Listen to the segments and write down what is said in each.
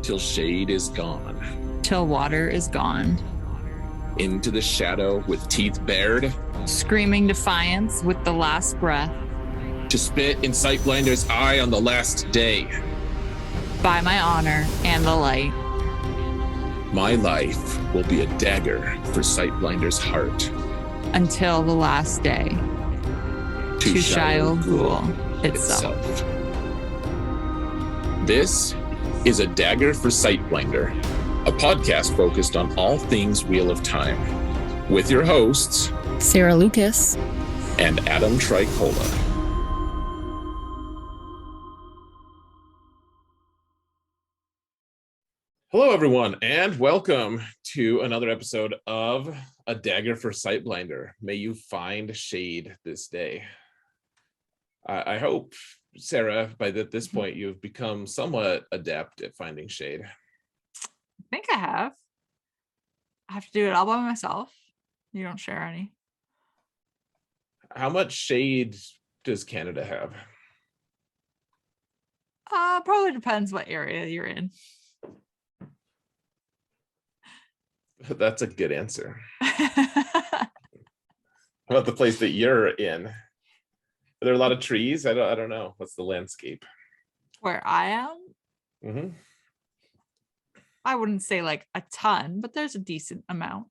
till shade is gone, till water is gone, into the shadow with teeth bared, screaming defiance with the last breath, to spit in Sightblinder's eye on the last day. by my honor and the light. My life will be a dagger for Sightblinder's heart. Until the last day. To Shyle Ghul itself. This is A Dagger for Sightblinder, a podcast focused on all things Wheel of Time, with your hosts, Sarah Lucas and Adam Tricola. Hello, everyone, and welcome to another episode of A Dagger for Sightblinder. May you find shade this day. I hope, Sarah, by this point, you've become somewhat adept at finding shade. I think I have. I have to do it all by myself. You don't share any. How much shade does Canada have? Probably depends what area you're in. That's a good answer. How about the place that you're in? Are there a lot of trees? I don't know. What's the landscape? Where I am? Mm-hmm. I wouldn't say like a ton, but there's a decent amount.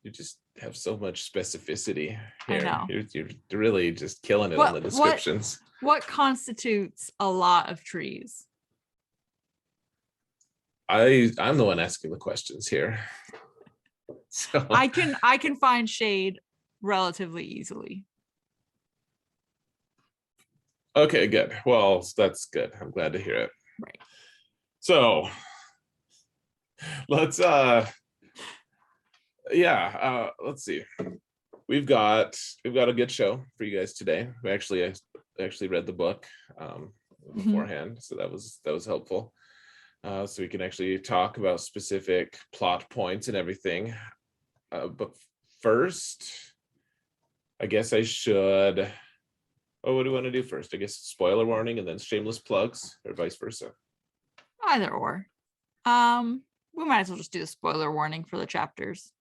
You just have so much specificity here. I know. You're really just killing it on the descriptions. What constitutes a lot of trees? I'm the one asking the questions here. So I can find shade relatively easily. Okay, good. Well, that's good. I'm glad to hear it. Right. So let's see. We've got a good show for you guys today. I actually read the book beforehand, so that was helpful. So we can actually talk about specific plot points and everything. But first, I guess I should. Oh, what do you want to do first? I guess spoiler warning and then shameless plugs, or vice versa. Either or. We might as well just do a spoiler warning for the chapters.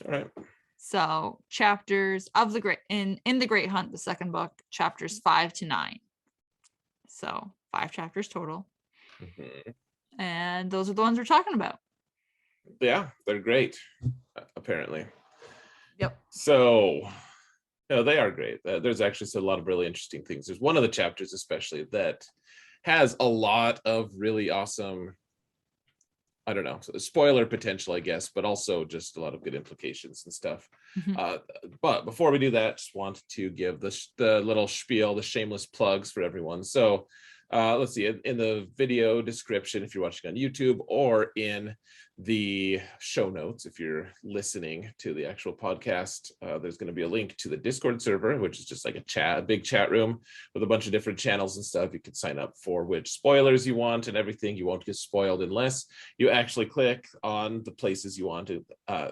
All right. So chapters of the Great in the Great Hunt, the second book, chapters 5 to 9. So 5 chapters total. Mm-hmm. And those are the ones we're talking about. Yeah, they're great, apparently. Yep. So, they are great. There's actually a lot of really interesting things. There's one of the chapters especially that has a lot of really awesome, I don't know, spoiler potential, I guess, but also just a lot of good implications and stuff. Mm-hmm. But before we do that, just want to give the little spiel, the shameless plugs for everyone. So let's see, in the video description, if you're watching on YouTube, or in the show notes, if you're listening to the actual podcast, there's going to be a link to the Discord server, which is just like a big chat room with a bunch of different channels and stuff. You can sign up for which spoilers you want and everything. You won't get spoiled unless you actually click on the places you want to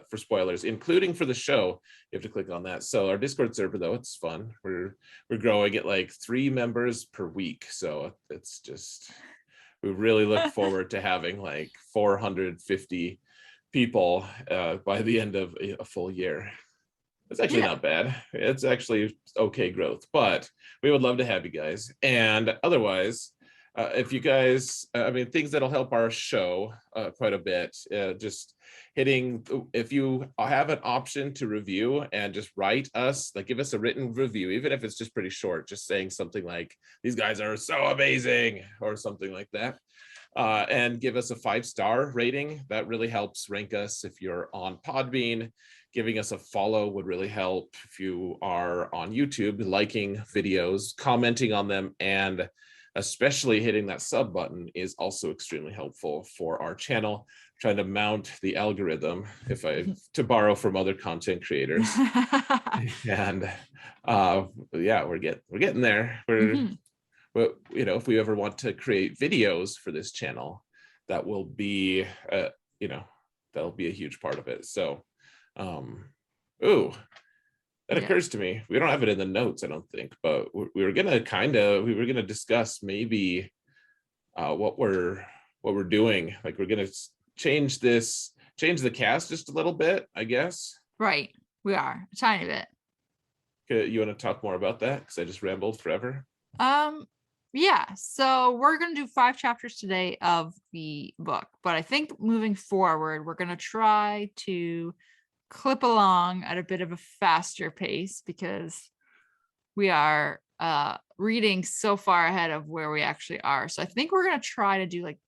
for spoilers, including for the show. You have to click on that. So our Discord server, though, it's fun. We're growing at like 3 members per week. So it's just, we really look forward to having like 450 people by the end of a full year. It's actually not bad. It's actually okay growth, but we would love to have you guys. And otherwise, if you guys, things that'll help our show quite a bit, just hitting, if you have an option to review and just write us, like give us a written review, even if it's just pretty short, just saying something like, these guys are so amazing, or something like that. And give us a 5-star rating. That really helps rank us. If you're on PodBean, giving us a follow would really help. If you are on YouTube, liking videos, commenting on them, and especially hitting that sub button is also extremely helpful for our channel. I'm trying to mount the algorithm, to borrow from other content creators. And we're getting there. But if we ever want to create videos for this channel, that will be that'll be a huge part of it. So that occurs to me. We don't have it in the notes, I don't think, but we were gonna discuss maybe what we're what we're doing. Like we're gonna change the cast just a little bit, I guess. Right. We are a tiny bit. Okay, you want to talk more about that? Because I just rambled forever. Yeah, so we're going to do 5 chapters today of the book, but I think moving forward, we're going to try to clip along at a bit of a faster pace because we are reading so far ahead of where we actually are. So I think we're going to try to do like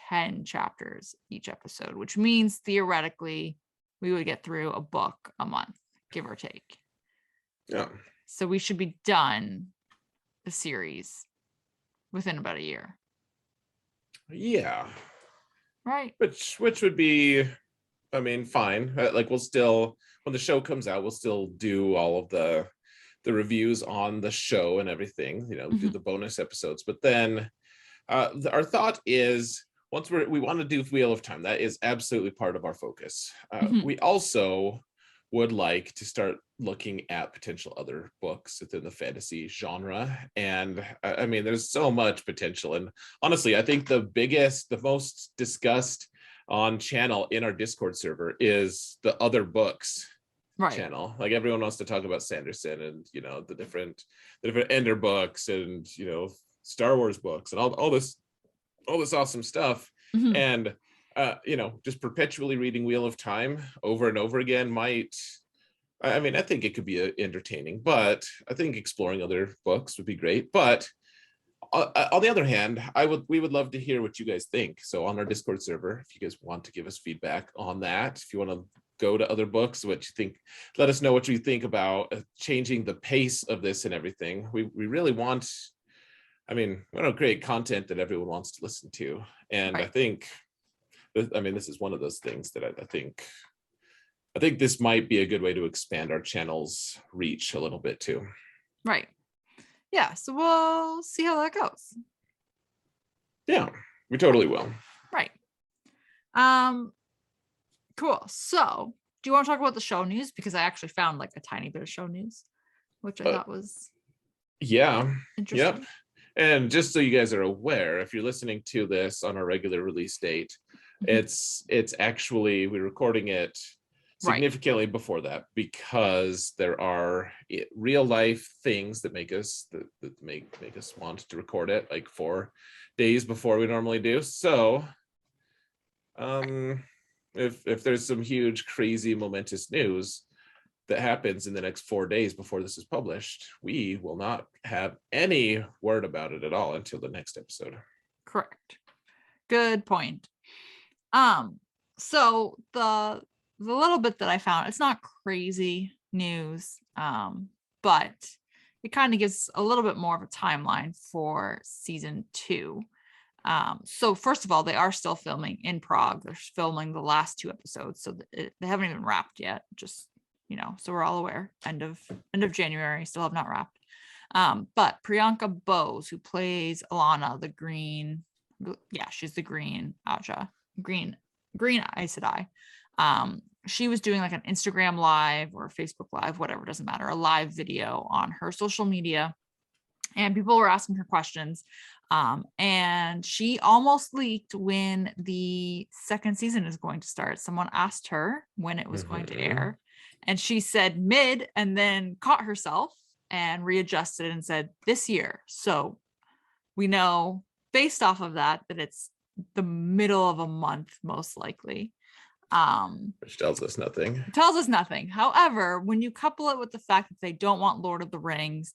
10 chapters each episode, which means theoretically we would get through a book a month, give or take. Yeah. So we should be done the series within about a year. Yeah. Right. Which would be, I mean, fine. Like we'll still, when the show comes out, we'll still do all of the reviews on the show and everything, do the bonus episodes. But then our thought is once we want to do Wheel of Time, that is absolutely part of our focus. We also would like to start looking at potential other books within the fantasy genre. And I mean, there's so much potential. And honestly, I think the most discussed on channel in our Discord server is the other books channel. Like everyone wants to talk about Sanderson and, the different Ender books and, Star Wars books and all this awesome stuff. And just perpetually reading Wheel of Time over and over again I think it could be entertaining, but I think exploring other books would be great. But on the other hand, we would love to hear what you guys think. So on our Discord server, if you guys want to give us feedback on that, if you want to go to other books, what you think, let us know what you think about changing the pace of this and everything. We really want, we want to create content that everyone wants to listen to. And I think, this is one of those things that I think this might be a good way to expand our channel's reach a little bit too. Right. Yeah. So we'll see how that goes. Yeah, we totally will. Right. Cool. So do you want to talk about the show news? Because I actually found like a tiny bit of show news, which I thought was interesting. Yep. And just so you guys are aware, if you're listening to this on a regular release date, it's actually, we're recording it significantly before that because there are real life things that make us want to record it like 4 days before we normally do. So if there's some huge crazy momentous news that happens in the next 4 days before this is published, we will not have any word about it at all until the next episode. Correct. Good point. So the little bit that I found, it's not crazy news, but it kind of gives a little bit more of a timeline for season 2. So first of all, they are still filming in Prague. They're filming the last 2 episodes, so they haven't even wrapped yet. Just so we're all aware. End of January, still have not wrapped. But Priyanka Bose, who plays Alana, the green, she's the green green Aes Sedai. She was doing like an Instagram live or Facebook live, whatever, doesn't matter, a live video on her social media, and people were asking her questions. And she almost leaked when the 2nd season is going to start. Someone asked her when it was going to air, and she said mid, and then caught herself and readjusted and said this year. So we know based off of that it's the middle of a month, most likely. Which tells us nothing. However, when you couple it with the fact that they don't want Lord of the Rings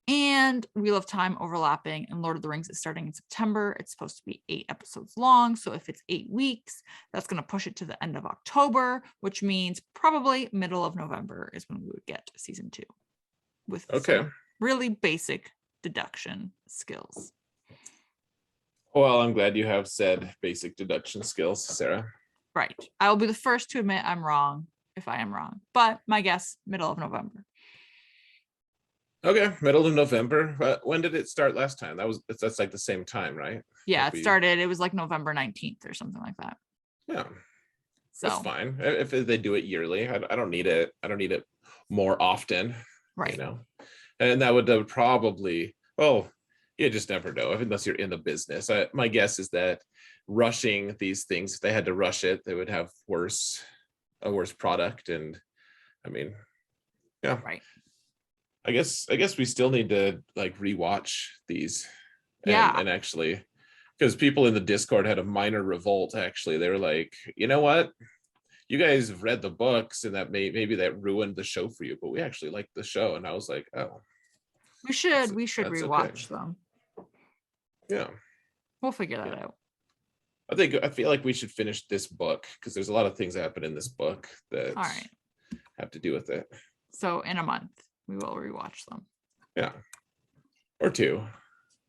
and Wheel of Time overlapping, and Lord of the Rings is starting in September, it's supposed to be 8 episodes long. So if it's 8 weeks, that's going to push it to the end of October, which means probably middle of November is when we would get season 2 with some really basic deduction skills. Well, I'm glad you have said basic deduction skills, Sarah. Right. I will be the first to admit I'm wrong if I am wrong, but my guess, middle of November. Okay, middle of November. When did it start last time? That's like the same time, right? Yeah, it was like November 19th or something like that. Yeah. So that's fine. If they do it yearly, I don't need it. I don't need it more often. Right. And that would probably, you just never know unless you're in the business. My guess is that rushing these things. If they had to rush it, they would have a worse product. And I mean, yeah, Right. I guess we still need to like rewatch these and actually, because people in the Discord had a minor revolt. Actually, they were like, you know what, you guys have read the books and that maybe that ruined the show for you, but we actually liked the show. And I was like, oh, we should that's rewatch okay. them. Yeah, We'll figure that out. I feel like we should finish this book because there's a lot of things that happen in this book that All right. have to do with it. So in a month, we will rewatch them. Yeah. Or 2.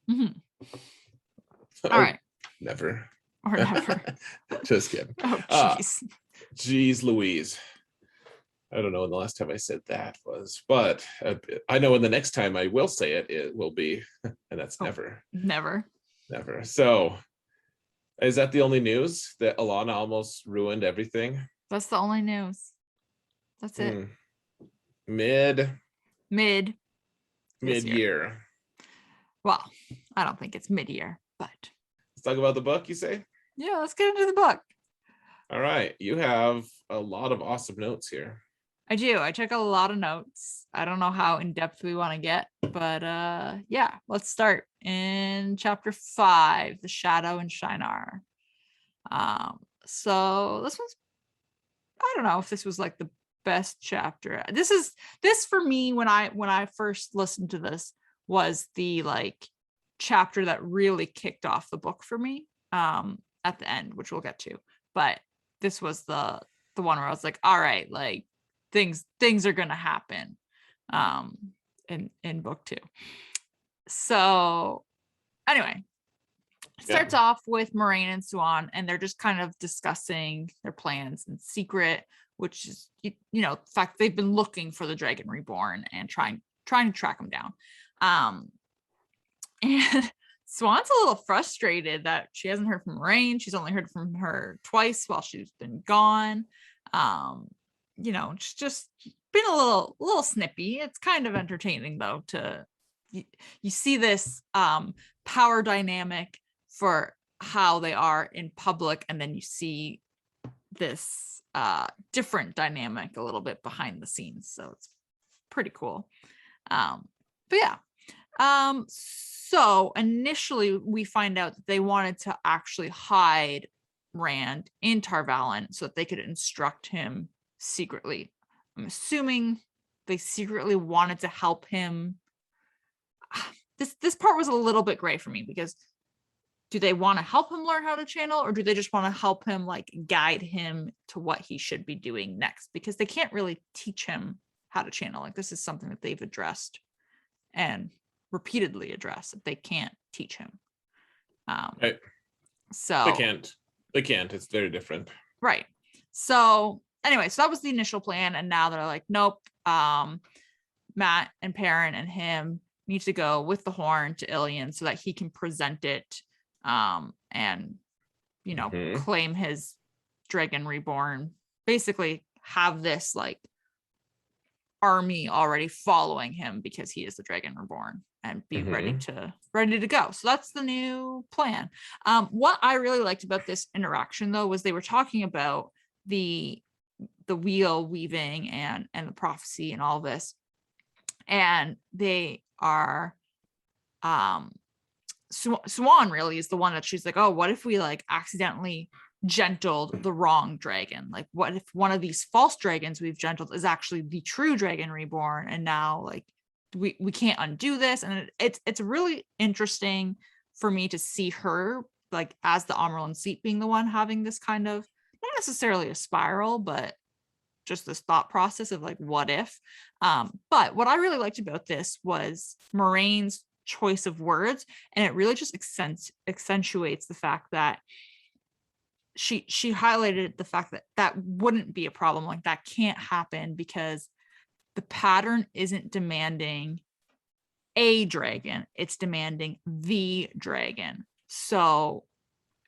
All right. Never. Or never. Just kidding. Oh, jeez. Jeez Louise. I don't know when the last time I said that was, but I know when the next time I will say it, it will be, and that's never. Never. Never. So is that the only news, that Alana almost ruined everything? That's the only news. That's it. Mid-year. Well, I don't think it's mid-year, but let's talk about the book, you say? Yeah, let's get into the book. All right. You have a lot of awesome notes here. I do. I took a lot of notes. I don't know how in depth we want to get, but yeah, let's start in chapter 5, The Shadow and Shinar. So this one's, I don't know if this was like the best chapter. This for me, when I first listened to this, was the like chapter that really kicked off the book for me at the end, which we'll get to. But this was the one where I was like, all right, like things are gonna happen in book 2. So anyway, it starts off with Moiraine and Swan, and they're just kind of discussing their plans in secret, which is, you know, the fact they've been looking for the Dragon Reborn and trying to track him down. And Swan's a little frustrated that she hasn't heard from Moiraine. She's only heard from her twice while she's been gone. You know, it's just been a little snippy. It's kind of entertaining though you see this power dynamic for how they are in public, and then you see this different dynamic a little bit behind the scenes. So it's pretty cool. But yeah. So initially we find out that they wanted to actually hide Rand in Tar Valon so that they could instruct him secretly. I'm assuming they secretly wanted to help him. This part was a little bit gray for me, because do they want to help him learn how to channel, or do they just want to help him like guide him to what he should be doing next? Because they can't really teach him how to channel. Like, this is something that they've addressed and repeatedly addressed, that they can't teach him. Right. So they can't. It's very different. Right. So anyway, so that was the initial plan, and now they're like, nope. Matt and Perrin and him need to go with the horn to Ilion so that he can present it, and you know, claim his Dragon Reborn. Basically, have this like army already following him because he is the Dragon Reborn, and be ready to go. So that's the new plan. What I really liked about this interaction though was they were talking about the wheel weaving and the prophecy and all this, and they are Swan really is the one that she's like, oh, what if we like accidentally gentled the wrong dragon? Like, what if one of these false dragons we've gentled is actually the true Dragon Reborn, and now like we can't undo this? And it's really interesting for me to see her like as the Amarylline Seat being the one having this kind of, not necessarily a spiral, but just this thought process of like, what if? But what I really liked about this was Moiraine's choice of words, and it really just accentuates the fact that she highlighted the fact that wouldn't be a problem. Like, that can't happen because the pattern isn't demanding a dragon, it's demanding the dragon. So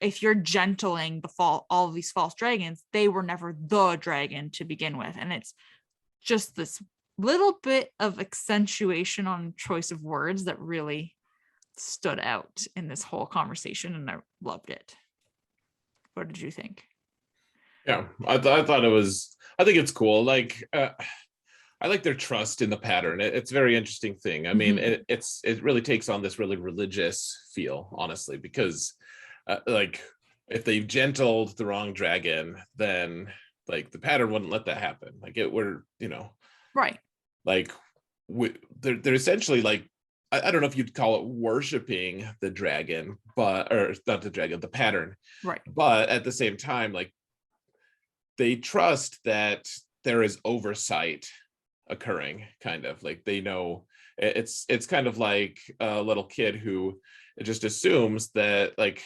if you're gentling all of these false dragons, they were never the dragon to begin with. And it's just this little bit of accentuation on choice of words that really stood out in this whole conversation, and I loved it. What did you think? Yeah, I thought it was. I think it's cool. Like, I like their trust in the pattern. It's a very interesting thing. I mean, Mhm. it really takes on this really religious feel, honestly, because like if they've gentled the wrong dragon, then like the pattern wouldn't let that happen. Like it were, Right. like they're essentially like I don't know if you'd call it worshiping the dragon, but or not the dragon, the pattern. Right. But at the same time, like they trust that there is oversight occurring, kind of like they know it's kind of like a little kid who just assumes that like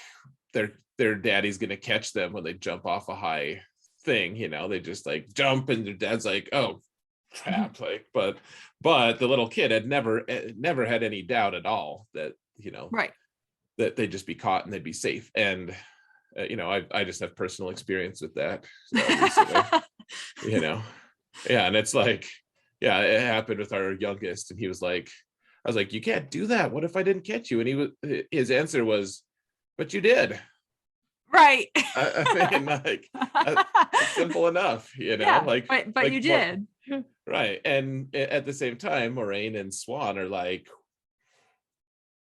their daddy's gonna catch them when they jump off a high thing, they just like jump and their dad's like, oh Mhm. crap, like but the little kid had never had any doubt at all that Right. that they'd just be caught and they'd be safe. And I just have personal experience with that recently, you know yeah, and it's like, yeah, it happened with our youngest, and he was like, I was like, you can't do that, what if I didn't catch you? And his answer was, but you did. Right. I mean, like, uh, it's simple enough, Yeah, like but you more did. right. And at the same time, Moraine and Swan are like,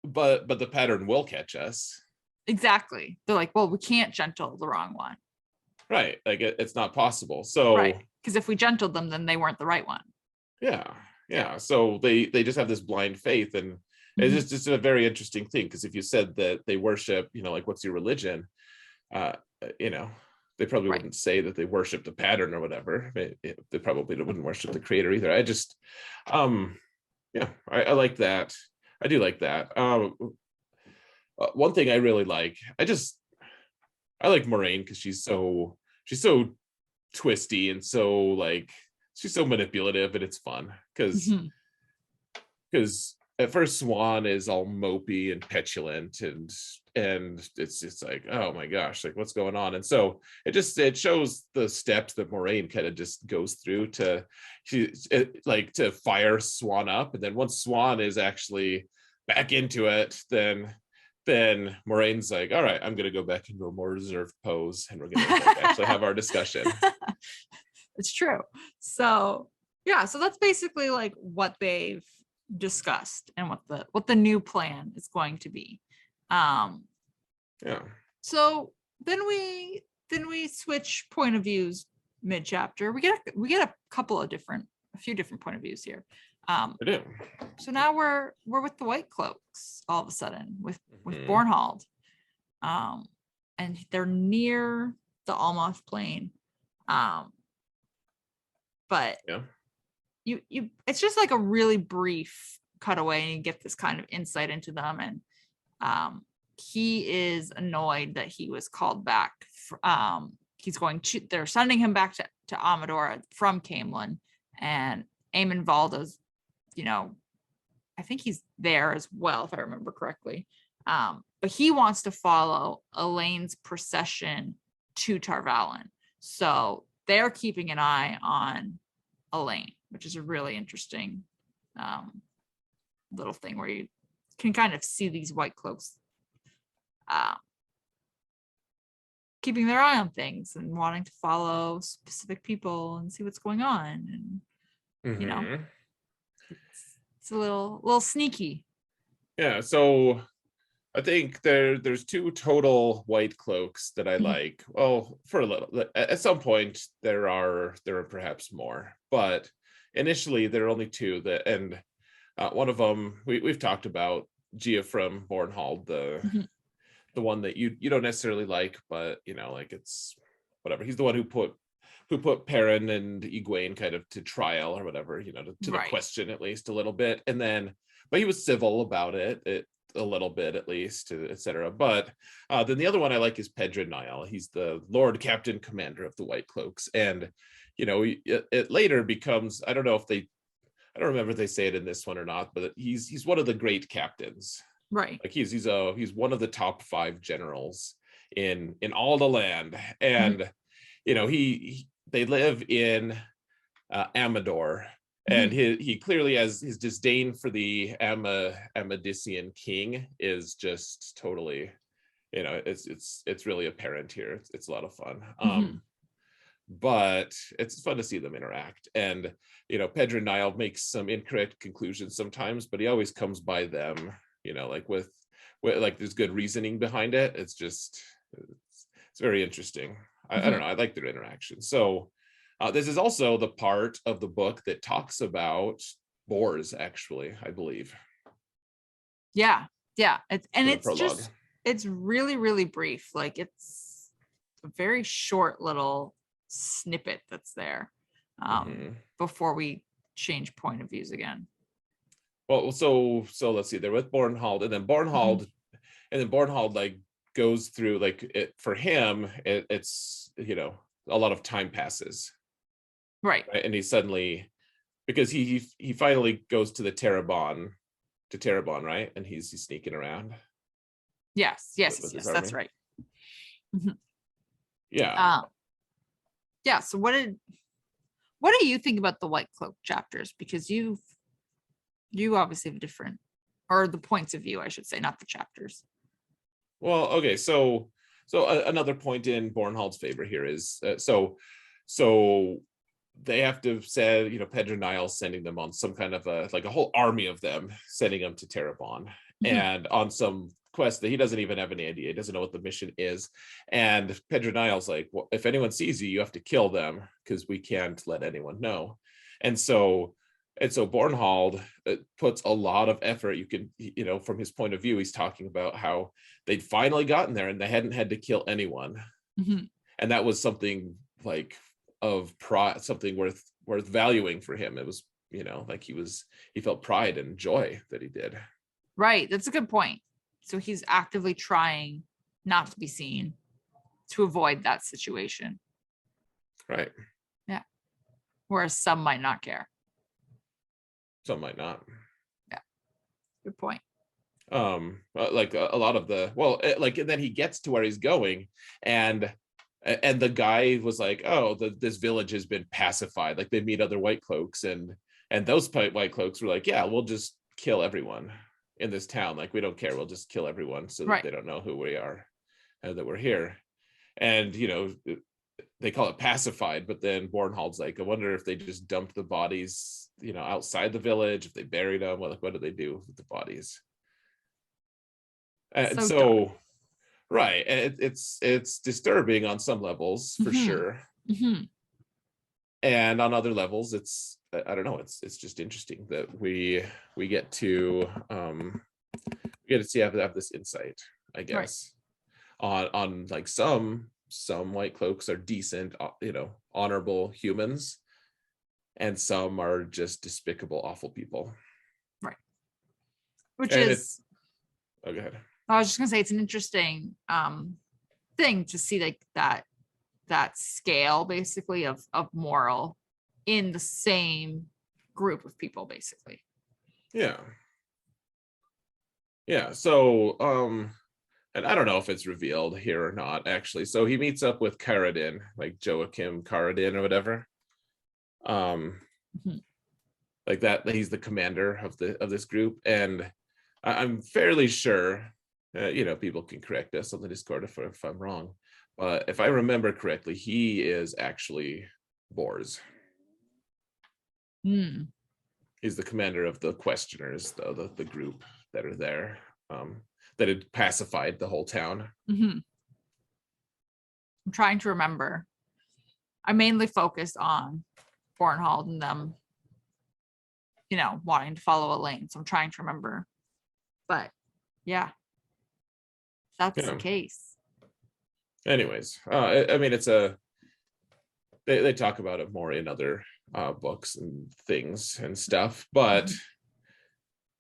but the pattern will catch us. Exactly. They're like, well, we can't gentle the wrong one. Right, like it's not possible. Right. So Because if we gentled them, then they weren't the right one. yeah, Yeah. yeah, so they just have this blind faith. And it's Mhm. just a very interesting thing, because if you said that they worship, like, what's your religion, uh you know they probably Right. wouldn't say that they worship the pattern or whatever. They probably wouldn't worship the creator either. I just yeah, I like that. I do like that. One thing I really like, I like Moraine, because she's so twisty, and so like she's so manipulative, and it's fun because Mhm. at first Swan is all mopey and petulant, and it's just like, oh my gosh, like what's going on? And so it shows the steps that Moraine kind of just goes through like to fire Swan up. And then once Swan is actually back into it, then Moraine's like, all right, I'm gonna go back into a more reserved pose, and we're gonna like actually have our discussion. It's true. So yeah, so that's basically like what they've discussed and what the new plan is going to be. Um, Yeah, so then we switch point of views mid chapter. We get a few different point of views here. I do. So now we're with the White Cloaks all of a sudden with Mhm. Bornhold, um, and they're near the Almoth Plain, but Yeah. you it's just like a really brief cutaway, and you get this kind of insight into them. And he is annoyed that he was called back. They're sending him back to Amador from Camelin, and Eamon Valda's, I think he's there as well, if I remember correctly. But he wants to follow Elaine's procession to Tarvalon. So they're keeping an eye on Elaine, which is a really interesting little thing where you can kind of see these White Cloaks uh, keeping their eye on things and wanting to follow specific people and see what's going on. And, Hmm. it's a little sneaky. Yeah, so I think there's two total White Cloaks that I Mhm. like. Well, for a little, at some point there are perhaps more, but initially there are only two. And one of them we've talked about, Gia from Bornhold, Mhm. the one that you don't necessarily like, but like it's whatever. He's the one who put Perrin and Egwene kind of to trial or whatever, to the Right. question, at least a little bit. And then, but he was civil about it a little bit, at least, etc. But then the other one I like is Pedro Nile. He's the Lord Captain Commander of the White Cloaks. And it later becomes, I don't remember if they say it in this one or not, but he's one of the great captains. Right. Like he's one of the top 5 generals in all the land. Mhm. And they live in Amador, and Mhm. he clearly has his disdain for the Amadisian king is just totally it's really apparent here. It's a lot of fun. Mhm. But it's fun to see them interact. And Pedro Nile makes some incorrect conclusions sometimes, but he always comes by them, like with like there's good reasoning behind it. It's very interesting. I don't know. I like their interaction. So this is also the part of the book that talks about boars, actually, I believe. Yeah. It's prologue. just, it's really, really brief. Like it's a very short little snippet that's there before we change point of views again. Well, so let's see. They're with Bornhold, and then Bornhold, like goes through like it for him. It's a lot of time passes, right? And he suddenly, because he finally goes to the Terabon, right? And he's sneaking around. Yes, that's right. Yeah. Yeah. So what do you think about the White Cloak chapters? Because you obviously have different, or the points of view, I should say, not the chapters. Well, okay. So another point in Bornhold's favor here is so they have to say, Pedro Nile sending them on some kind of a whole army of them, sending them to Terabon and on some quest that he doesn't even have any idea. He doesn't know what the mission is. And Pedro Nile's like, well, if anyone sees you, you have to kill them because we can't let anyone know. And so Bornhold puts a lot of effort. You can, from his point of view, he's talking about how they'd finally gotten there and they hadn't had to kill anyone. And that was something like of pride, something worth valuing for him. It was, he felt pride and joy that he did. Right. That's a good point. So he's actively trying not to be seen to avoid that situation. Right. Yeah. Whereas some might not care. Some might not. Yeah. Good point. Like a lot of the, and then he gets to where he's going and the guy was like, oh, this village has been pacified. Like they meet other White Cloaks and those White Cloaks were like, yeah, we'll just kill everyone in this town. Like we don't care. We'll just kill everyone so that they don't know who we are and that we're here. And, they call it pacified, but then Bornhold's like, I wonder if they just dumped the bodies, outside the village, if they buried them, what did they do with the bodies? And so right. It's disturbing on some levels for sure. And on other levels, it's, I don't know, it's just interesting that we get to see have this insight, I guess, on like some White Cloaks are decent, honorable humans, and some are just despicable, awful people. Right. Which is, go ahead. I was just gonna say it's an interesting thing to see like that scale basically of moral in the same group of people, basically. Yeah. So and I don't know if it's revealed here or not, actually. So he meets up with Karadin, like Joachim Karadin or whatever. Like that he's the commander of this group, and I'm fairly sure, people can correct us on the Discord if I'm wrong, but if I remember correctly, he is actually Bors. He's the commander of the questioners, the group that are there, that had pacified the whole town. I'm trying to remember. I mainly focused on Bornhold and them, wanting to follow a lane. So I'm trying to remember. But yeah, that's the case. Anyways, I mean, it's they talk about it more in other books and things and stuff, but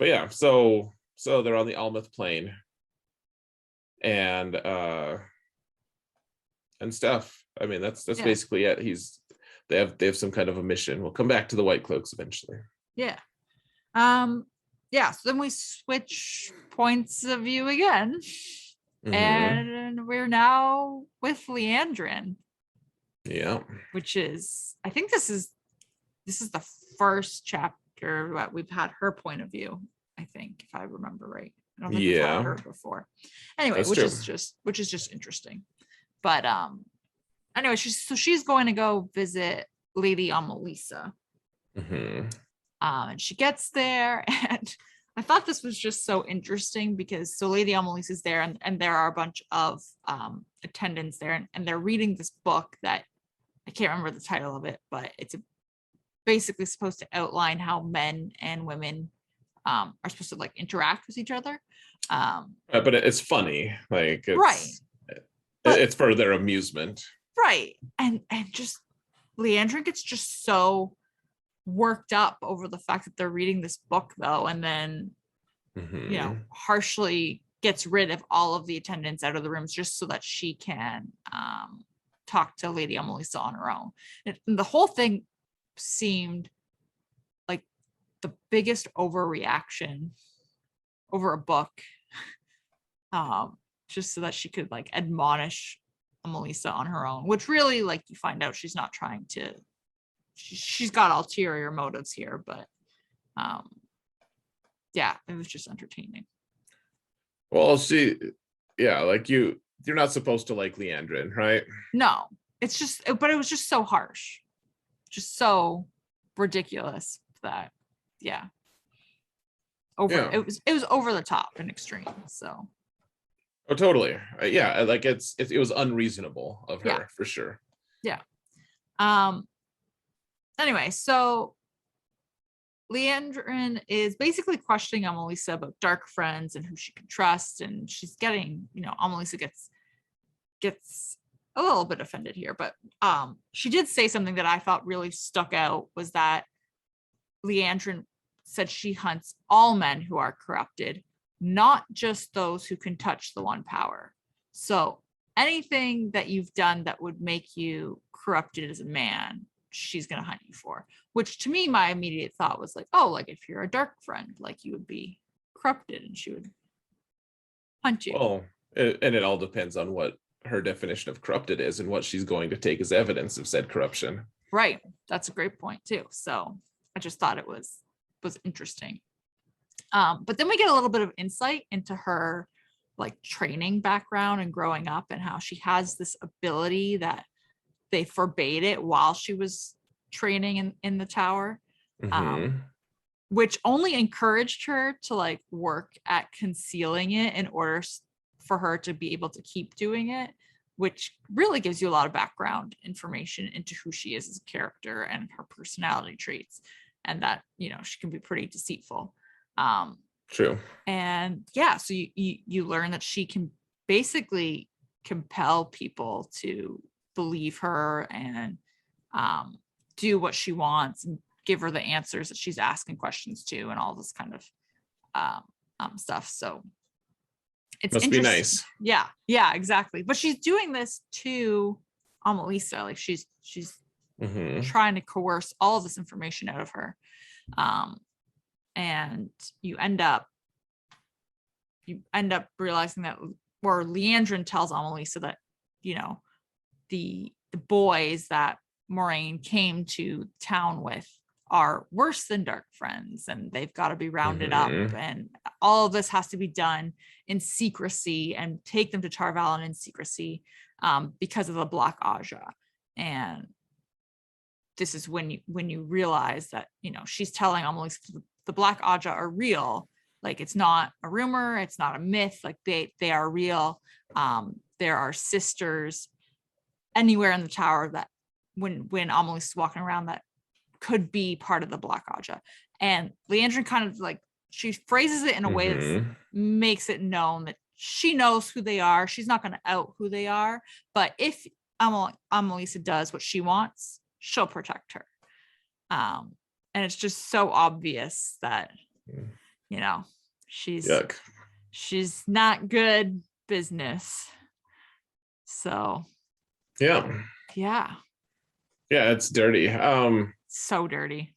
yeah, so they're on the Almouth Plain and stuff. I mean, that's basically it. They have some kind of a mission. We'll come back to the White Cloaks eventually. Yeah. So then we switch points of view again. And we're now with Leandrin. Yeah. Which is, I think this is the first chapter that we've had her point of view, I think, if I remember right. I don't think we've Yeah, had her before. Anyway, that's which true. is just interesting. But anyway, she's going to go visit Lady Amalisa. Mhm. And she gets there, and I thought this was just so interesting because Lady Amalisa is there, and there are a bunch of attendants there, and they're reading this book that I can't remember the title of it, but it's basically supposed to outline how men and women are supposed to like interact with each other. But it's funny, like Right. But it's for their amusement. right. And just Leandrin gets just so worked up over the fact that they're reading this book though, and then harshly gets rid of all of the attendants out of the rooms just so that she can talk to Lady Amalisa on her own. And the whole thing seemed like the biggest overreaction over a book, just so that she could like admonish Amalisa on her own, which really, like, you find out she's not trying to, she's got ulterior motives here, but yeah, it was just entertaining. Well, like you're not supposed to like Leandrin, right? No, it's just, but it was just so harsh, just so ridiculous that, yeah, it was over the top and extreme. So oh, totally. Yeah, like it was unreasonable of her, for sure. Yeah. Anyway, so Leandrin is basically questioning Amalisa about dark friends and who she can trust, and she's getting, Amalisa gets a little bit offended here, but she did say something that I thought really stuck out, was that Leandrin said she hunts all men who are corrupted, not just those who can touch the one power. So anything that you've done that would make you corrupted as a man, she's going to hunt you for. Which to me, my immediate thought was like, oh, like if you're a dark friend, like you would be corrupted and she would hunt you. Well, and it all depends on what her definition of corrupted is and what she's going to take as evidence of said corruption. Right. That's a great point too. So I just thought it was interesting. But then we get a little bit of insight into her like training background and growing up, and how she has this ability that they forbade it while she was training in the tower, which only encouraged her to like work at concealing it in order for her to be able to keep doing it, which really gives you a lot of background information into who she is as a character and her personality traits, and that, she can be pretty deceitful. True. And yeah, so you learn that she can basically compel people to believe her and do what she wants and give her the answers that she's asking questions to and all this kind of stuff. So it's must be nice. Yeah, exactly. But she's doing this to Amalisa, like she's trying to coerce all of this information out of her. And you end up realizing that, or Leandrin tells Amalisa that, the boys that Moraine came to town with are worse than dark friends, and they've got to be rounded up, and all of this has to be done in secrecy, and take them to Tar Valon in secrecy, because of the Black Aja. And this is when you realize that, she's telling Amalisa the Black Aja are real. Like, it's not a rumor, it's not a myth, like they are real. There are sisters anywhere in the tower that when Amalisa is walking around that could be part of the Black Aja. And Leandrin kind of like, she phrases it in a way that makes it known that she knows who they are. She's not going to out who they are, but if Amalisa does what she wants, she'll protect her. And it's just so obvious that, she's not good business. So yeah, it's dirty. So dirty.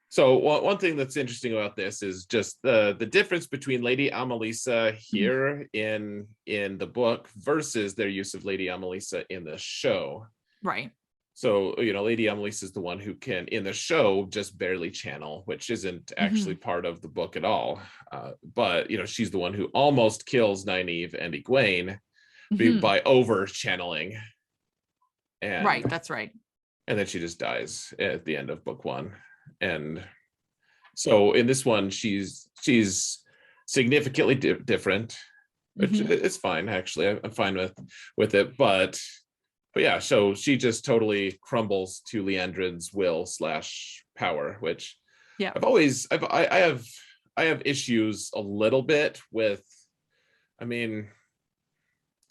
So one thing that's interesting about this is just the difference between Lady Amalisa here in the book versus their use of Lady Amalisa in the show. Right. So, Lady Emily's is the one who can, in the show, just barely channel, which isn't actually part of the book at all. But, she's the one who almost kills Nynaeve and Egwene by over channeling. And, right, that's right. And then she just dies at the end of book 1. And so in this one, she's significantly different, which it's fine, actually. I'm fine with it. But yeah, so she just totally crumbles to Liandrin's will / power, which I have issues a little bit with. I mean,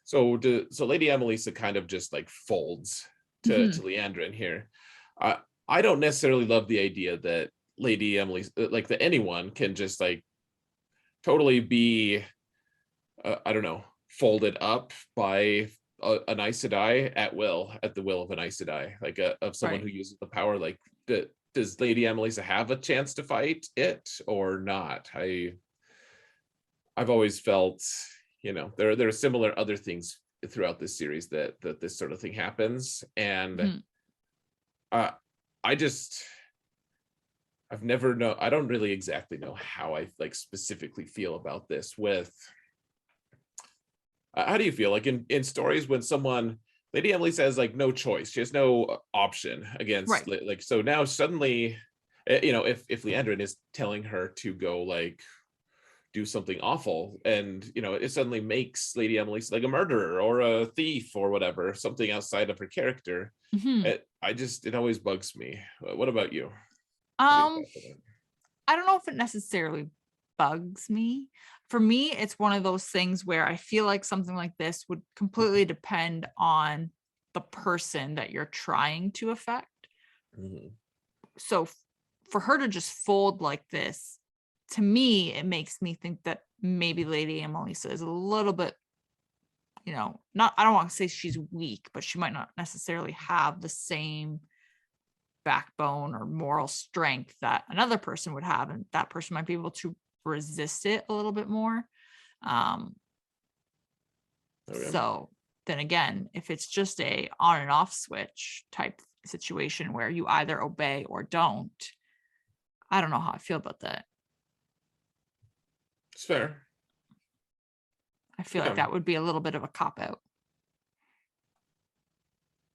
so Lady Emelisa kind of just like folds to Liandrin here. I don't necessarily love the idea that Lady Emily, like that anyone can just like totally be, I don't know, folded up by an Aes Sedai at the will of an Aes Sedai, like of someone who uses the power. Like, does Lady Emelisa have a chance to fight it or not? I've always felt, there are similar other things throughout this series that this sort of thing happens, and I don't really exactly know how I like specifically feel about this with. How do you feel like in stories when Lady Emily says like no choice, she has no option against like, so now suddenly, if Liandrin is telling her to go like do something awful, and it suddenly makes Lady Emily like a murderer or a thief or whatever, something outside of her character. It always bugs me. What about you? I don't know if it necessarily bugs me. For me, it's one of those things where I feel like something like this would completely depend on the person that you're trying to affect. So for her to just fold like this, to me, it makes me think that maybe Lady Emelisa is a little bit, I don't want to say she's weak, but she might not necessarily have the same backbone or moral strength that another person would have, and that person might be able to resist it a little bit more. So then again, if it's just a on and off switch type situation where you either obey or don't, I don't know how I feel about that. It's fair. I feel like that would be a little bit of a cop-out.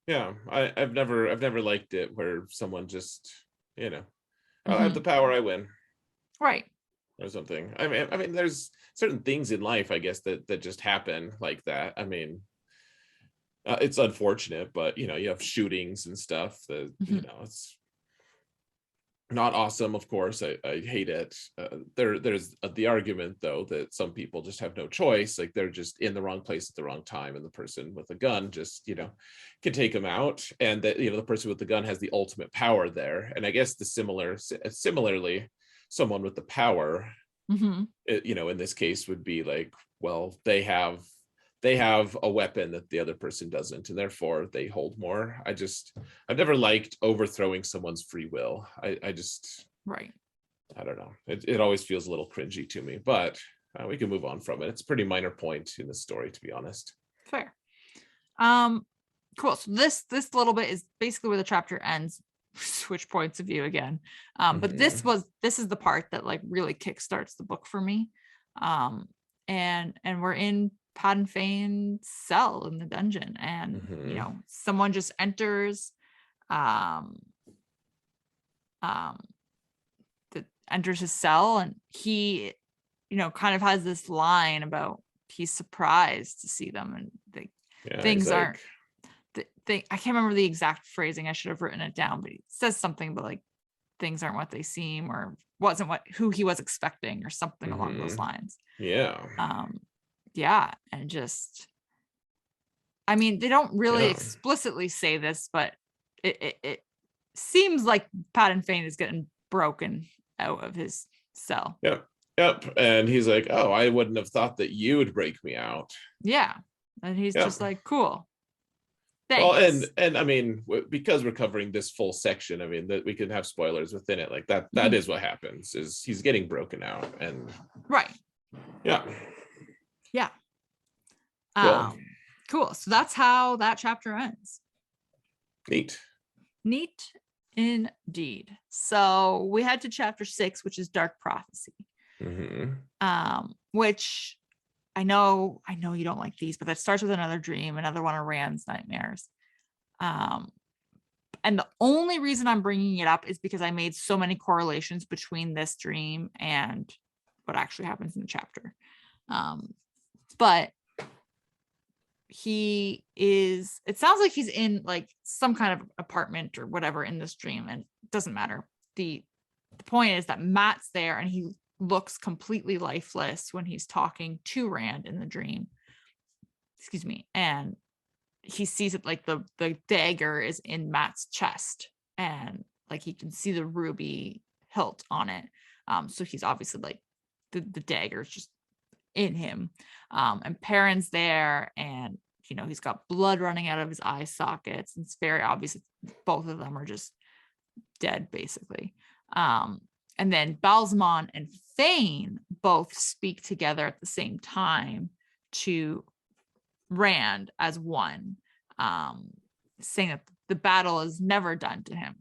Yeah, I've never liked it where someone just, I have the power, I win. Right. Or something. I mean, there's certain things in life, I guess, that just happen like that. I mean, it's unfortunate, but you have shootings and stuff that it's not awesome. Of course, I hate it. There's the argument though that some people just have no choice, like they're just in the wrong place at the wrong time, and the person with a gun just can take them out, and that the person with the gun has the ultimate power there. And I guess similarly, someone with the power, in this case would be like, well, they have a weapon that the other person doesn't, and therefore they hold more. I've never liked overthrowing someone's free will. I just I don't know. It always feels a little cringy to me, but we can move on from it. It's a pretty minor point in the story, to be honest. Fair. Cool. So this little bit is basically where the chapter ends. Switch points of view again. But this is the part that like really kickstarts the book for me. And we're in Padan Fane's cell in the dungeon, and someone just enters enters his cell, and he kind of has this line about he's surprised to see them, and things aren't I can't remember the exact phrasing. I should have written it down, but he says something about like things aren't what they seem, or wasn't who he was expecting, or something along those lines. And just, I mean, they don't really explicitly say this, but it seems like Padan Fane is getting broken out of his cell. Yep. And he's like, oh, I wouldn't have thought that you would break me out. Yeah. And he's just like, cool. Thanks. Well, and I mean, because we're covering this full section, I mean, that we can have spoilers within it. Like that is what happens, is he's getting broken out. And yeah. Cool. So that's how that chapter ends. Neat. Neat indeed. So we head to chapter 6, which is Dark Prophecy. Which I know you don't like these, but that starts with another dream, another one of Rand's nightmares. And the only reason I'm bringing it up is because I made so many correlations between this dream and what actually happens in the chapter. But it sounds like he's in like some kind of apartment or whatever in this dream, and it doesn't matter. The point is that Matt's there and he looks completely lifeless when he's talking to Rand in the dream. Excuse me. And he sees it like the dagger is in Matt's chest, and like he can see the ruby hilt on it. So he's obviously like the dagger is just in him. And Perrin's there, and he's got blood running out of his eye sockets. And it's very obvious both of them are just dead, basically. And then Balsamon and Thane both speak together at the same time to Rand as one, saying that the battle is never done to him.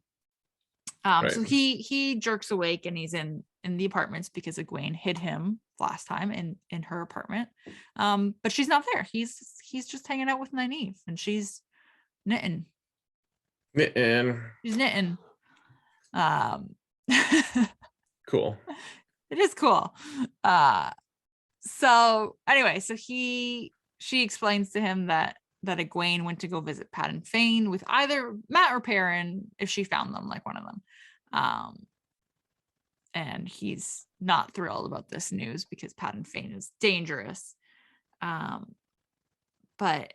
Right. So he jerks awake, and he's in the apartments because Egwene hid him last time in her apartment. But she's not there. He's just hanging out with Nynaeve, and she's knitting. She's knitting. Cool. It is cool. So anyway, she explains to him that Egwene went to go visit Pat and Fane with either Matt or Perrin if she found them, like one of them. And he's not thrilled about this news because Pat and Fane is dangerous. But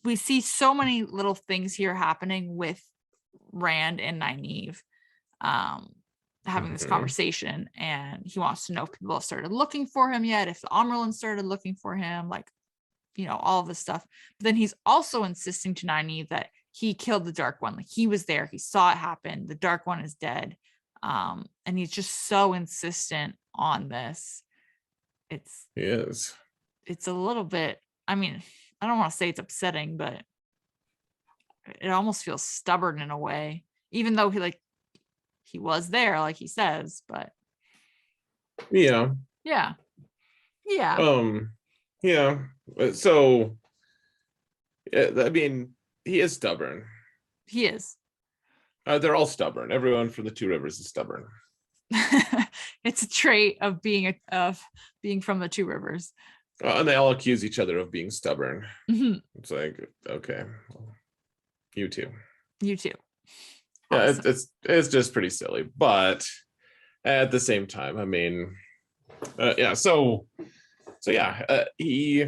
we see so many little things here happening with Rand and Nynaeve having this conversation, and he wants to know if people have started looking for him yet, if the Amyrlin started looking for him, like all of this stuff. But then he's also insisting to Nynaeve that he killed the Dark One. Like, he was there, he saw it happen, the Dark One is dead. And he's just so insistent on this. It's a little bit, I mean, I don't want to say it's upsetting, but it almost feels stubborn in a way, even though he was there, like he says. But yeah. So I mean, he is stubborn. He is. They're all stubborn. Everyone from the Two Rivers is stubborn. It's a trait of being from the Two Rivers. And they all accuse each other of being stubborn. Mm-hmm. It's like, okay, well, you too. Yeah, awesome. It's just pretty silly, but at the same time, I mean, he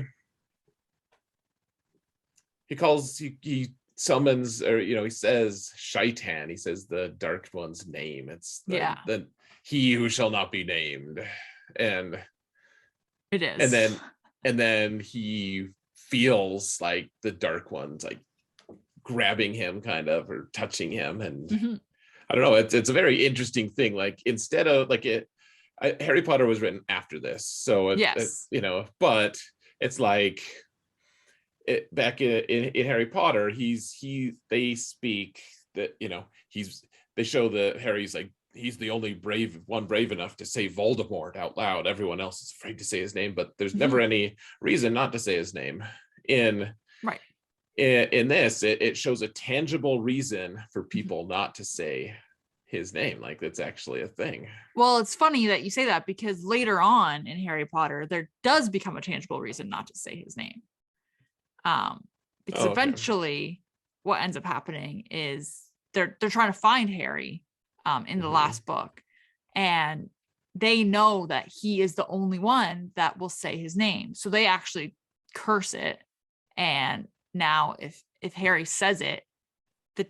summons, or he says Shaitan. He says the Dark One's name. It's the he who shall not be named, and it is. And then he feels like the Dark One's like grabbing him, kind of, or touching him, and I don't know. It's a very interesting thing. Like, instead of Harry Potter was written after this, so but it's like back in Harry Potter, they speak that they show that Harry's like, he's the only brave enough to say Voldemort out loud. Everyone else is afraid to say his name, but there's never any reason not to say his name. In this, it shows a tangible reason for people not to say his name. Like, that's actually a thing. Well, it's funny that you say that, because later on in Harry Potter, there does become a tangible reason not to say his name. Because eventually what ends up happening is they're trying to find Harry in the last book, and they know that he is the only one that will say his name, so they actually curse it. And now if Harry says it, the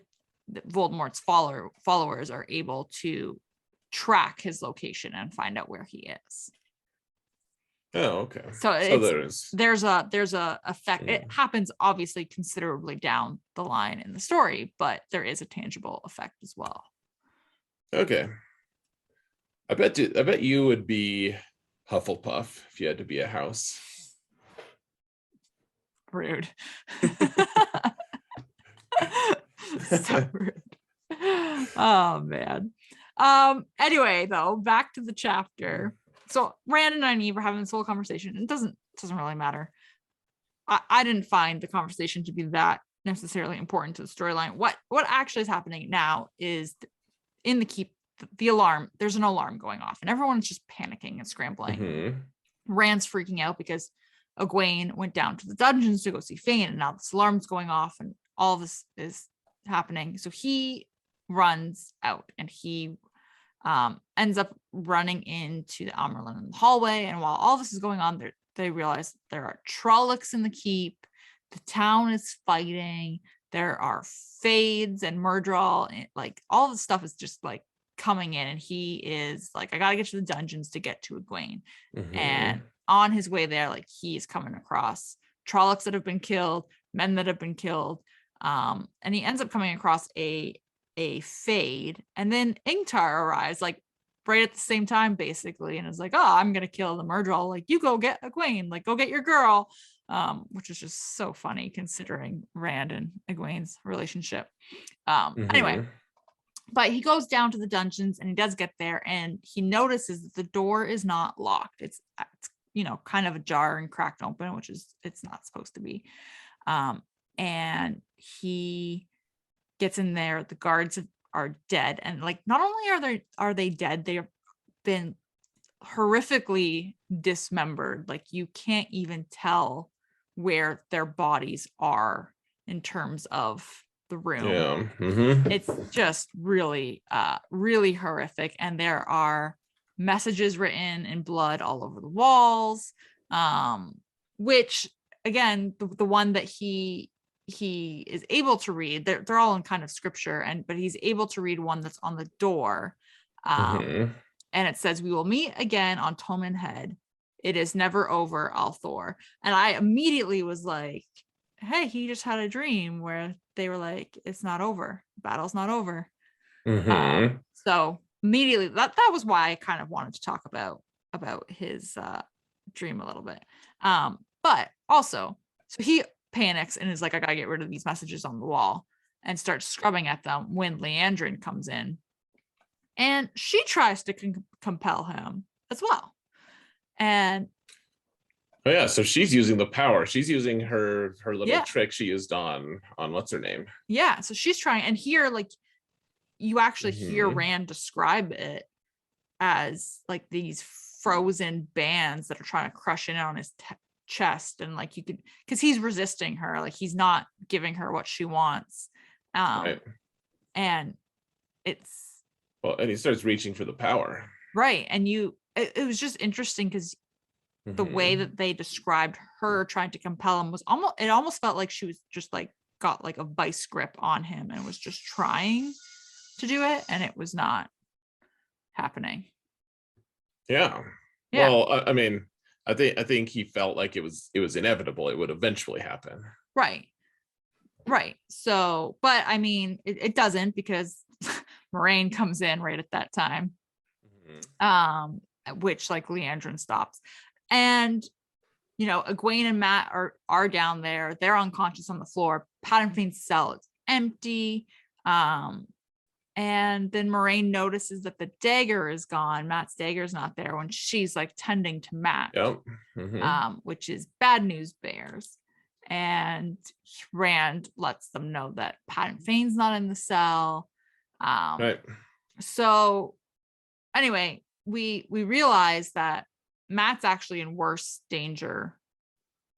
Voldemort's followers are able to track his location and find out where he is. Oh, okay. So there's a effect. It happens obviously considerably down the line in the story, but there is a tangible effect as well. Okay. I bet you would be Hufflepuff if you had to be a house. Rude. So rude. Oh man. Anyway, though, back to the chapter. So Rand and Nynaeve are having this whole conversation. It doesn't really matter. I didn't find the conversation to be that necessarily important to the storyline. What actually is happening now is in the keep, the alarm, there's an alarm going off and everyone's just panicking and scrambling. Rand's freaking out because Egwene went down to the dungeons to go see Fane, and now this alarm's going off and all this is happening. So he runs out and he ends up running into the Amerlin in the hallway. And while all this is going on, they realize there are Trollocs in the keep. The town is fighting. There are Fades and Murdral. Like all this stuff is just like coming in, and he is like, I gotta get to the dungeons to get to Egwene. And on his way there, like he's coming across Trollocs that have been killed, men that have been killed. And he ends up coming across a Fade, and then Ingtar arrives like right at the same time basically, and is like, oh, I'm gonna kill the Murdral, like you go get Egwene, like go get your girl, which is just so funny considering Rand and Egwene's relationship. Anyway, but he goes down to the dungeons and he does get there, and he notices that the door is not locked. It's kind of ajar and cracked open, which is it's not supposed to be. And he gets in there. The guards are dead, and like not only are they dead, they've been horrifically dismembered. Like you can't even tell where their bodies are in terms of the room. It's just really really horrific, and there are messages written in blood all over the walls, which again, the one that he is able to read, they're all in kind of scripture, but he's able to read one that's on the door, and it says, we will meet again on Toman Head. It is never over, Althor. And I immediately was like, hey, he just had a dream where they were like, it's not over, battle's not over. So immediately that was why I kind of wanted to talk about his dream a little bit, but also, so he panics and is like, I gotta get rid of these messages on the wall, and starts scrubbing at them when Liandrin comes in, and she tries to compel him as well. And so she's using the power. She's using her little trick she used on what's her name. So she's trying, and here like you actually hear Rand describe it as like these frozen bands that are trying to crush in on his chest, and like you could, because he's resisting her, like he's not giving her what she wants, and it's and he starts reaching for the power, right? And it was just interesting because the way that they described her trying to compel him was almost felt like she was just like got like a vice grip on him and was just trying to do it, and it was not happening. Well, I mean, I think he felt like it was inevitable, it would eventually happen, right? So, but I mean, it doesn't, because Moraine comes in right at that time, which like Liandrin stops, and Egwene and Mat are down there. They're unconscious on the floor. Paddington's cell is empty. And then Moraine notices that the dagger is gone. Mat's dagger is not there when she's like tending to Mat, which is bad news bears. And Rand lets them know that Paddington's not in the cell. So anyway, we realize that Mat's actually in worse danger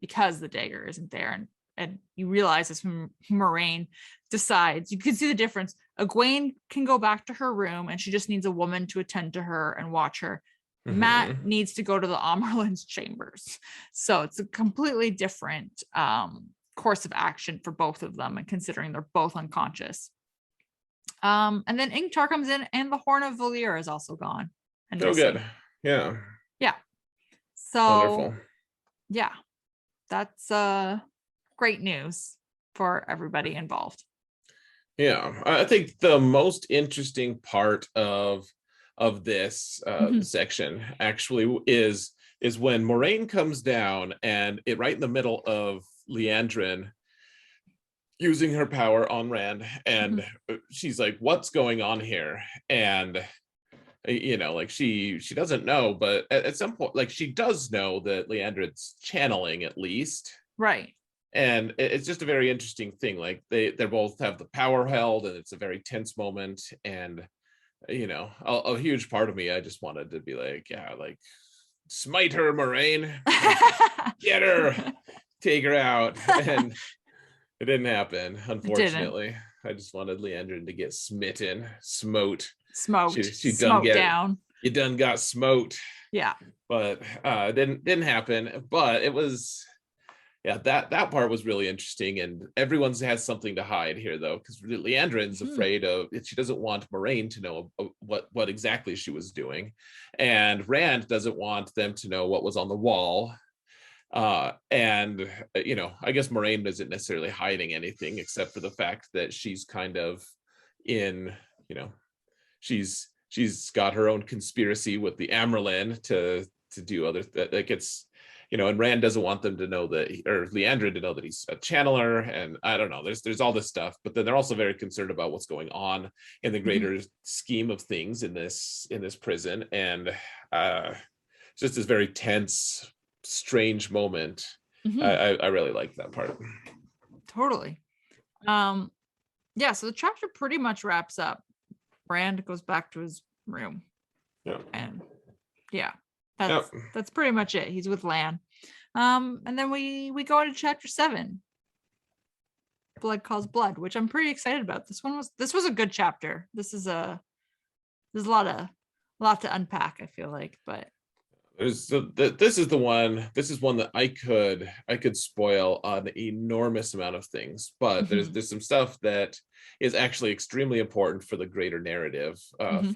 because the dagger isn't there, and you realize this when Moraine decides, you can see the difference. Egwene can go back to her room and she just needs a woman to attend to her and watch her. Mat needs to go to the Amerlin's chambers. So it's a completely different course of action for both of them, and considering they're both unconscious. And then Ingtar comes in, and the Horn of Valir is also gone. And good. Yeah. So wonderful. Yeah, that's great news for everybody involved. I think the most interesting part of this section actually is when Moraine comes down, and right in the middle of Liandrin, using her power on Rand, and Mhm. she's like, "What's going on here?" And like she doesn't know, but at some point, like she does know that Leandrin's channeling at least, Right. and it's just a very interesting thing. Like they both have the power held, and it's a very tense moment, and a huge part of me, I just wanted to be like, yeah, like smite her, Moraine, get her, take her out, and it didn't happen, It didn't. unfortunately. I just wanted Leandrin to get smitten, smote. She done Smoked get down. you done got smote, Yeah. but didn't happen. But it was, yeah, that part was really interesting, and everyone's has something to hide here though, because Leandrin's Mhm. afraid of, she doesn't want Moraine to know what exactly she was doing, and Rand doesn't want them to know what was on the wall. And I guess Moraine isn't necessarily hiding anything except for the fact that she's kind of in, you know she's got her own conspiracy with the Amyrlin to do other like it's, and Rand doesn't want them to know that, or Leandrin to know that he's a channeler, and I don't know, there's all this stuff, but then they're also very concerned about what's going on in the Mhm. greater scheme of things in this prison, and just this very tense, strange moment. Mhm. I really like that part. Totally. Um, yeah, so the chapter pretty much wraps up. Brand goes back to his room, Yeah. and yeah, Yep. that's pretty much it. He's with Lan. And then we go into chapter 7, Blood Calls Blood, which I'm pretty excited about. This was a good chapter. There's a lot to unpack, I feel like, but This is the one. This is one that I could spoil an enormous amount of things, but there's mhm, there's some stuff that is actually extremely important for the greater narrative, mhm,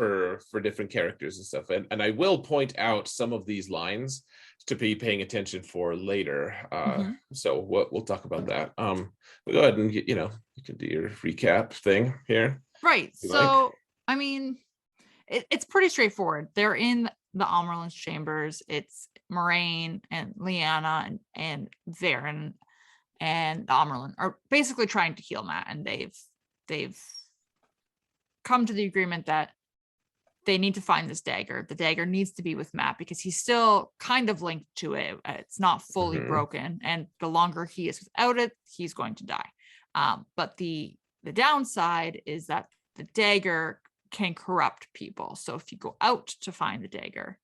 for different characters and stuff. And I will point out some of these lines to be paying attention for later. mhm. So we'll talk about that. But go ahead and you can do your recap thing here Right. if you like. So I mean, it's pretty straightforward. They're in the Amerlin's chambers. It's Moraine and Lyanna and Varen and the Amerlin are basically trying to heal Matt, and they've come to the agreement that they need to find this dagger. The dagger needs to be with Matt because he's still kind of linked to it. It's not fully Hmm. broken, and the longer he is without it, he's going to die. But the downside is that the dagger can corrupt people. So if you go out to find the dagger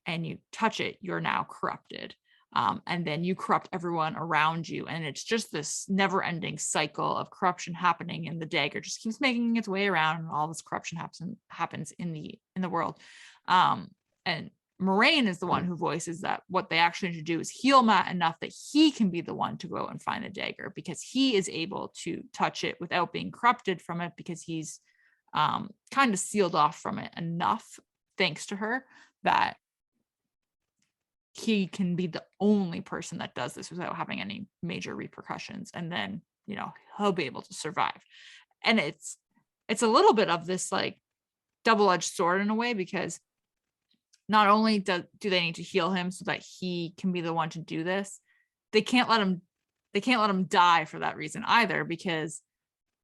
and you touch it, you're now corrupted. And then you corrupt everyone around you. And it's just this never ending cycle of corruption happening, and the dagger just keeps making its way around, and all this corruption happens in the world. And Moraine is the one who voices that what they actually need to do is heal Matt enough that he can be the one to go and find the dagger, because he is able to touch it without being corrupted from it, because he's kind of sealed off from it enough, thanks to her, that he can be the only person that does this without having any major repercussions, and then he'll be able to survive. And it's a little bit of this like double-edged sword in a way, because not only do they need to heal him so that he can be the one to do this, they can't let him die for that reason either, because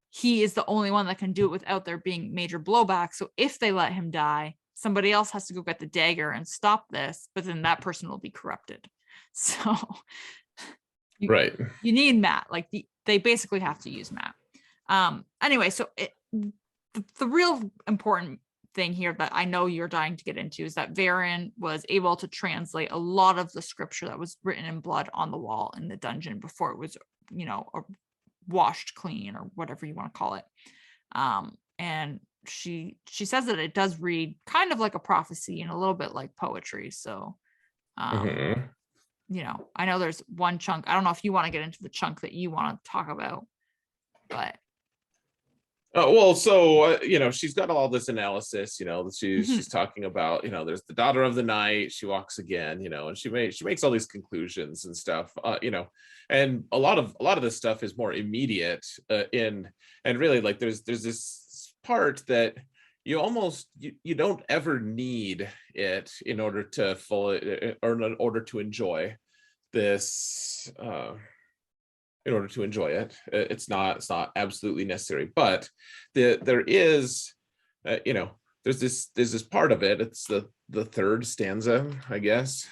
he is the only one that can do it without there being major blowback. So if they let him die, somebody else has to go get the dagger and stop this, but then that person will be corrupted. So you, Right. you need Matt. Like they basically have to use Matt. Anyway, so the real important thing here that I know you're dying to get into is that Varen was able to translate a lot of the scripture that was written in blood on the wall in the dungeon before it was, washed clean, or whatever you want to call it. And she says that it does read kind of like a prophecy and a little bit like poetry. So Hmm. I know there's one chunk. I don't know if you want to get into the chunk that you want to talk about, but Well, so she's got all this analysis. She's mhm, talking about, there's the daughter of the night. She walks again. And she makes all these conclusions and stuff. And a lot of this stuff is more immediate. And really, like there's this part that you don't ever need it in order to fully, or in order to enjoy this. in order to enjoy it. It's not absolutely necessary, but there is, there's this part of it. It's the third stanza, I guess,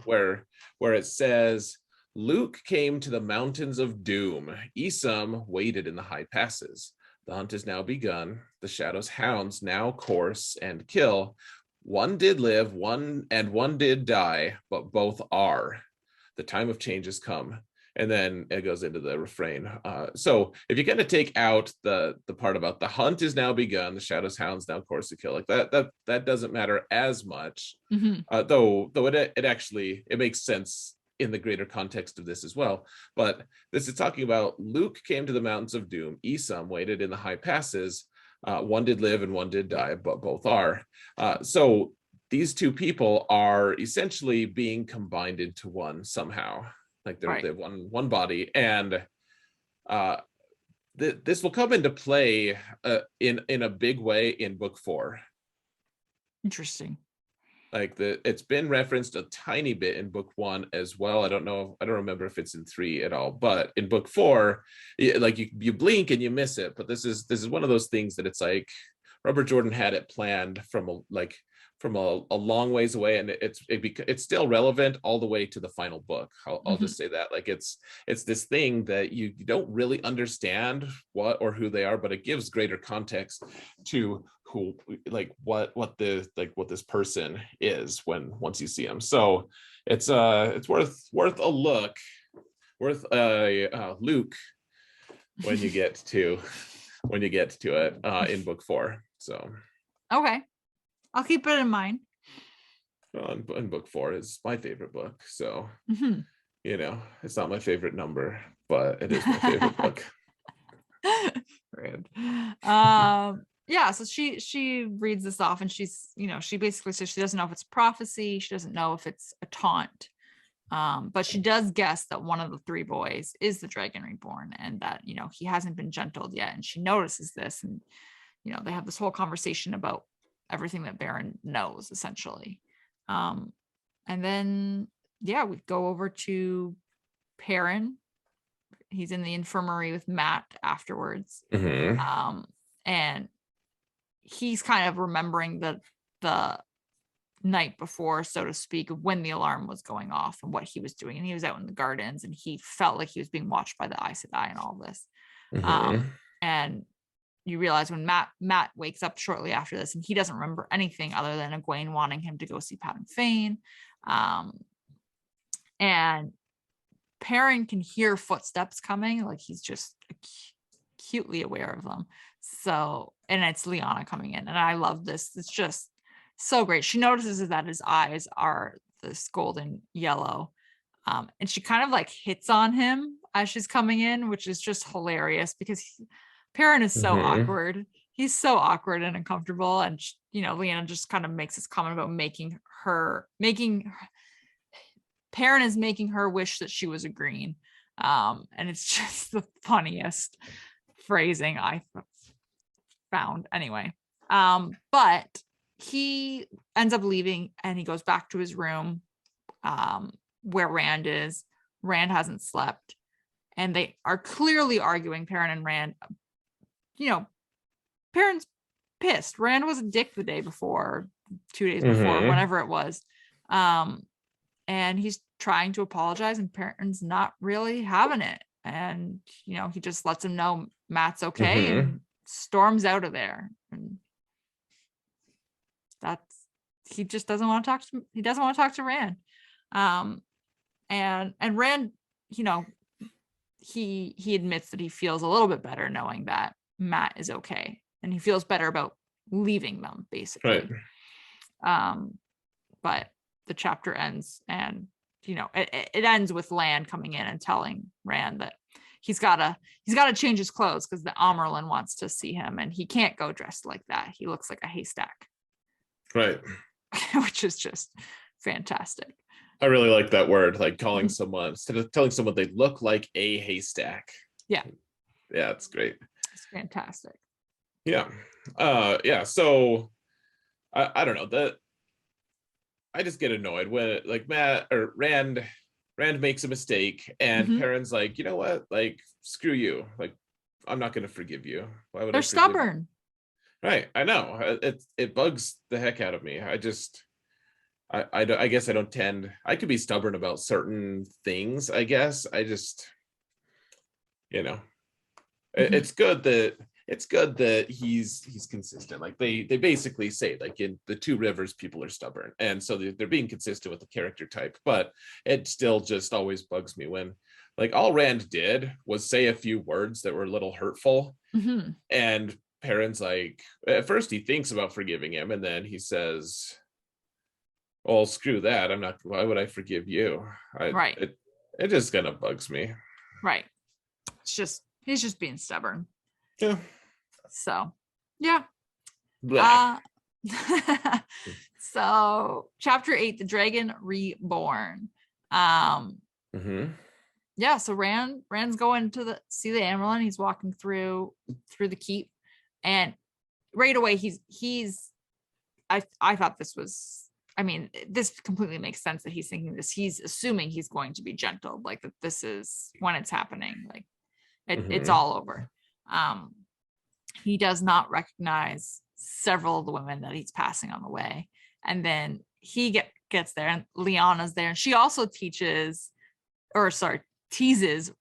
where it says, Luke came to the mountains of doom. Esam waited in the high passes. The hunt is now begun. The shadow's hounds now course and kill. One did live, one did die, but both are. The time of change has come. And then it goes into the refrain. So if you're going to take out the part about the hunt is now begun, the shadow's hounds now course to kill, like that doesn't matter as much. Though it actually makes sense in the greater context of this as well. But this is talking about Luke came to the mountains of doom. Esam waited in the high passes. One did live and one did die, but both are. So these two people are essentially being combined into one somehow. Like they have one body, and this will come into play in a big way in book 4. Interesting. Like it's been referenced a tiny bit in book 1 as well. I don't remember if it's in 3 at all, but in book 4, like you blink and you miss it. But this is one of those things that it's like Robert Jordan had it planned from a long ways away, and it's still relevant all the way to the final book. I'll just say that, like it's this thing that you don't really understand what or who they are, but it gives greater context to who, like what this person is once you see them. So it's worth a look, worth a Luke when you get to it in book 4. So okay. I'll keep it in mind. And book 4 is my favorite book. So, it's not my favorite number, but it is my favorite book. Rude. Yeah, so she reads this off, and she's, she basically says she doesn't know if it's prophecy. She doesn't know if it's a taunt. But she does guess that one of the 3 boys is the Dragon Reborn, and that, he hasn't been gentled yet. And she notices this, and, they have this whole conversation about everything that Baron knows, essentially. And then we go over to Perrin. He's in the infirmary with Matt afterwards. And he's kind of remembering the night before, so to speak, when the alarm was going off and what he was doing. And he was out in the gardens, and he felt like he was being watched by the Aes Sedai and all this. And you realize when Matt wakes up shortly after this, and he doesn't remember anything other than Egwene wanting him to go see Pat and Fane. And Perrin can hear footsteps coming, like he's just acutely aware of them. So, and it's Lyanna coming in, and I love this. It's just so great. She notices that his eyes are this golden yellow. And she kind of like hits on him as she's coming in, which is just hilarious because Perrin is so awkward. He's so awkward and uncomfortable. And, Lyanna just kind of makes this comment about Perrin is making her wish that she was a green. And it's just the funniest phrasing I found anyway. But he ends up leaving, and he goes back to his room where Rand is. Rand hasn't slept, and they are clearly arguing, Perrin and Rand. Perrin's pissed. Rand was a dick the day before, 2 days before, whenever it was. And he's trying to apologize, and Perrin's not really having it. And, he just lets him know Matt's okay and storms out of there. And he just doesn't want to talk to, he doesn't want to talk to Rand. And Rand, he admits that he feels a little bit better knowing that Matt is okay, and he feels better about leaving them, basically. Right. But the chapter ends, and it ends with Lan coming in and telling Rand that he's gotta change his clothes because the Amerlin wants to see him, and he can't go dressed like that. He looks like a haystack. Right. Which is just fantastic. I really like that word, like calling someone, instead of telling someone they look like a haystack. Yeah, it's great. It's fantastic. Yeah. So I don't know, that I just get annoyed when like Rand Rand makes a mistake, and Mhm. Perrin's like, you know what? Like, screw you. Like, I'm not going to forgive you. Why would I They're forgive? stubborn. Right. I know. It bugs the heck out of me. I guess I don't tend. I could be stubborn about certain things. I guess I just, you know, Mhm. it's good that he's consistent. Like they basically say, like, in the Two Rivers, people are stubborn, and so they're being consistent with the character type. But it still just always bugs me when, like, all Rand did was say a few words that were a little hurtful, Mhm. and Perrin's like, at first he thinks about forgiving him, and then he says, "Well, screw that. I'm not. Why would I forgive you?" Right. It just kind of bugs me. Right. It's just he's just being stubborn. Yeah. So, yeah. Blech. Uh so chapter 8, the dragon reborn. Mm-hmm. Yeah, so Rand's going to see the Amaranth. He's walking through the keep, and right away he's I thought this was, I mean, this completely makes sense that he's thinking this. He's assuming he's going to be gentle, like that this is when it's happening, like it's Mm-hmm. all over. He does not recognize several of the women that he's passing on the way, and then he gets there, and Lyanna's there, and she also teases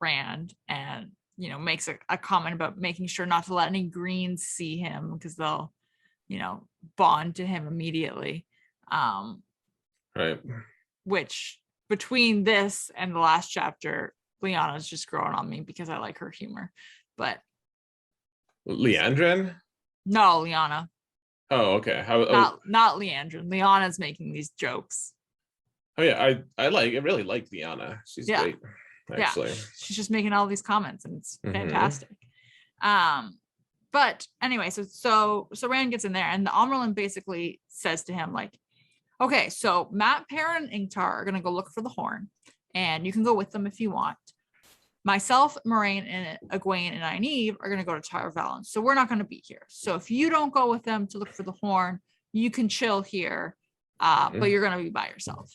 Rand, and makes a comment about making sure not to let any greens see him because they'll bond to him immediately. Right. Which, between this and the last chapter, Lyanna's just growing on me because I like her humor. But Leandrin? no, Lyanna. Oh, okay. Not Leandrin. Lyanna's making these jokes. Oh yeah, I really like Lyanna. She's Yeah. great, Yeah. actually. She's just making all these comments, and it's Mm-hmm. fantastic. But anyway, so Rand gets in there, and the Amyrlin basically says to him, like, okay, so Matt, Perrin, and Ingtar are gonna go look for the horn, and you can go with them if you want. Myself, Moraine, and Egwene, and Nynaeve are gonna go to Tar Valon, so we're not gonna be here. So if you don't go with them to look for the horn, you can chill here, but you're gonna be by yourself.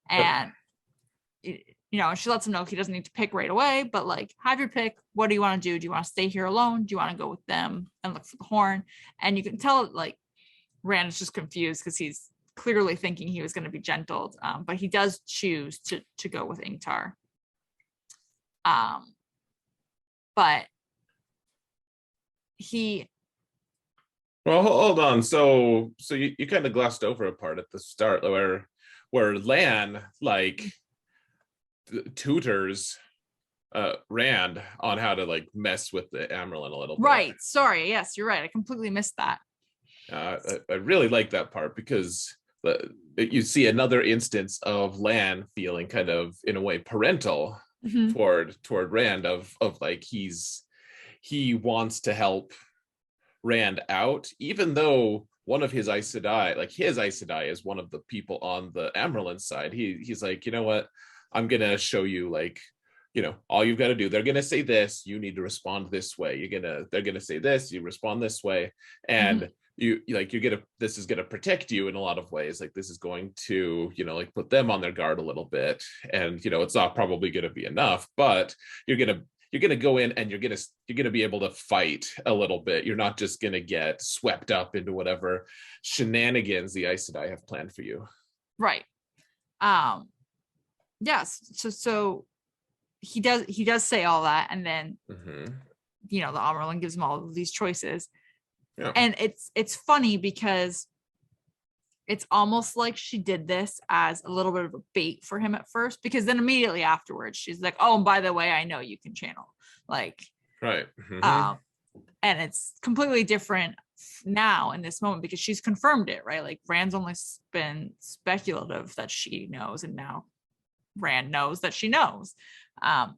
And she lets him know he doesn't need to pick right away, but like, have your pick. What do you want to do? Do you want to stay here alone? Do you want to go with them and look for the horn? And you can tell, like, Rand is just confused because he's clearly thinking he was going to be gentled, but he does choose to go with Ingtar. But he Well, hold on. So you kind of glossed over a part at the start where Lan, like, tutors Rand on how to, like, mess with the Amyrlin a little bit. Right. Sorry. Yes, you're right. I completely missed that. I really like that part because you see another instance of Lan feeling kind of, in a way, parental Mhm. toward Rand, of like he wants to help Rand out, even though one of his Aes Sedai, like his Aes Sedai, is one of the people on the Amyrlin side. He's like, you know what? I'm gonna show you, like, all you've got to do. They're gonna say this, you need to respond this way. They're gonna say this, you respond this way, and this is gonna protect you in a lot of ways. Like, this is going to, like, put them on their guard a little bit, and it's not probably gonna be enough, but you're gonna go in and you're gonna be able to fight a little bit. You're not just gonna get swept up into whatever shenanigans the Aes Sedai have planned for you. Right. Yes. So he does say all that, and then the Amyrlin gives him all of these choices. Yeah. And it's funny because it's almost like she did this as a little bit of a bait for him at first, because then immediately afterwards she's like, oh, and by the way, I know you can channel, like, right. And it's completely different now in this moment because she's confirmed it, right? Like, Rand's only been speculative that she knows, and now Rand knows that she knows. And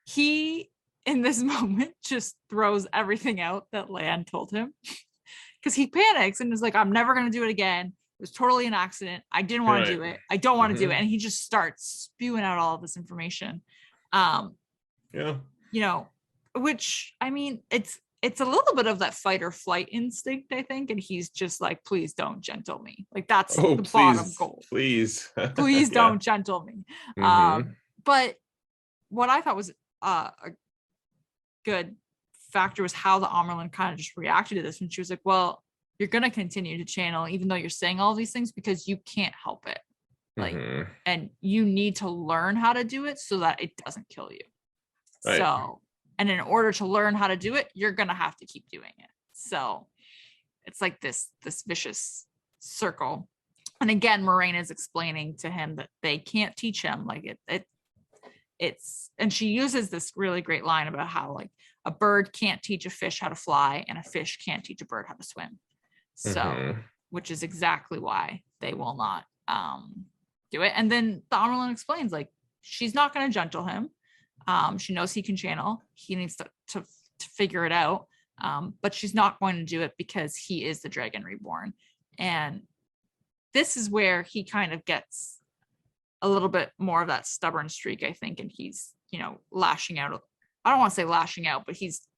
he, in this moment, just throws everything out that Lan told him, because he panics and is like, I'm never going to do it again. It was totally an accident. I didn't want to do it. I don't want to do it. And he just starts spewing out all of this information. Yeah. Which, I mean, it's it's a little bit of that fight or flight instinct, I think. And he's just like, please don't gentle me. Like that's Oh, the bottom please, goal. please. Please Yeah. don't gentle me. Mhm. But what I thought was a good factor was how the Amerlin kind of just reacted to this. And she was like, well, you're going to continue to channel, even though you're saying all these things, because you can't help it. Like, Mhm. and you need to learn how to do it so that it doesn't kill you. Right. So, and in order to learn how to do it, you're going to have to keep doing it. So it's like this vicious circle. And again, Moraine is explaining to him that they can't teach him. Like it's, and she uses this really great line about how like a bird can't teach a fish how to fly and a fish can't teach a bird how to swim. So, Mhm. which is exactly why they will not do it. And then the Amerlin explains like she's not going to gentle him. She knows he can channel. He needs to figure it out. But she's not going to do it because he is the Dragon Reborn. And this is where he kind of gets a little bit more of that stubborn streak, I think. And he's, lashing out. I don't want to say lashing out, but he's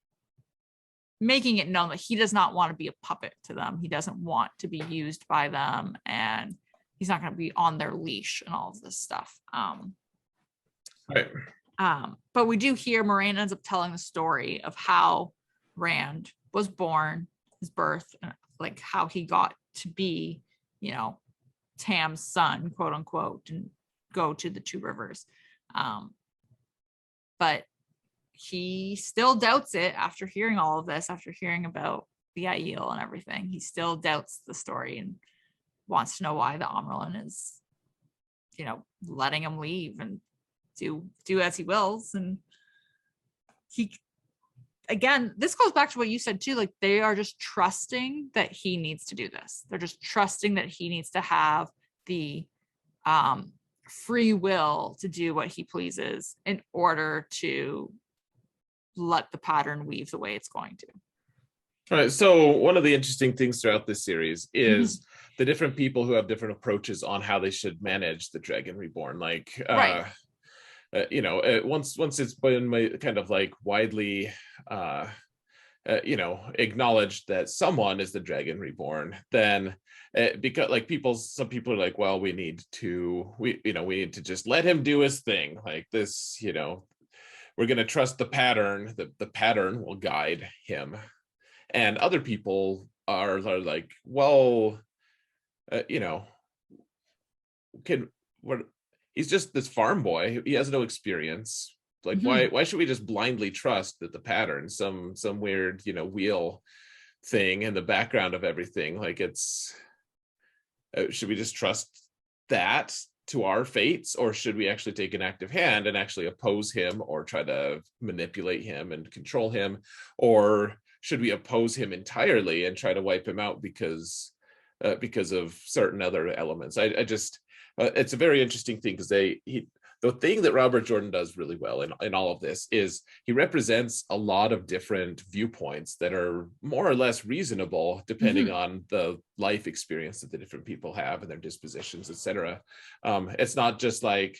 making it known that he does not want to be a puppet to them. He doesn't want to be used by them. And he's not going to be on their leash and all of this stuff. Right. But we do hear Moraine ends up telling the story of how Rand was born, his birth, and like how he got to be, Tam's son, quote unquote, and go to the Two Rivers. But he still doubts it after hearing all of this, after hearing about the Aiel and everything. He still doubts the story and wants to know why the Amerlin is, letting him leave and do as he wills. And he, again, this goes back to what you said too, like they are just trusting that he needs to do this. They're just trusting that he needs to have the free will to do what he pleases in order to let the pattern weave the way it's going to. All right. So one of the interesting things throughout this series is the different people who have different approaches on how they should manage the Dragon Reborn. Like, Right. Once it's been kind of like widely, acknowledged that someone is the Dragon Reborn, then because like some people are like, well, we need to just let him do his thing. Like this, we're going to trust the pattern. The pattern will guide him. And other people are like, well, he's just this farm boy. He has no experience. Like, why should we just blindly trust that the pattern, some weird, wheel thing in the background of everything? Like should we just trust that to our fates, or should we actually take an active hand and actually oppose him or try to manipulate him and control him? Or should we oppose him entirely and try to wipe him out because of certain other elements? I just it's a very interesting thing because the thing that Robert Jordan does really well in all of this is he represents a lot of different viewpoints that are more or less reasonable depending on the life experience that the different people have and their dispositions, etc. It's not just like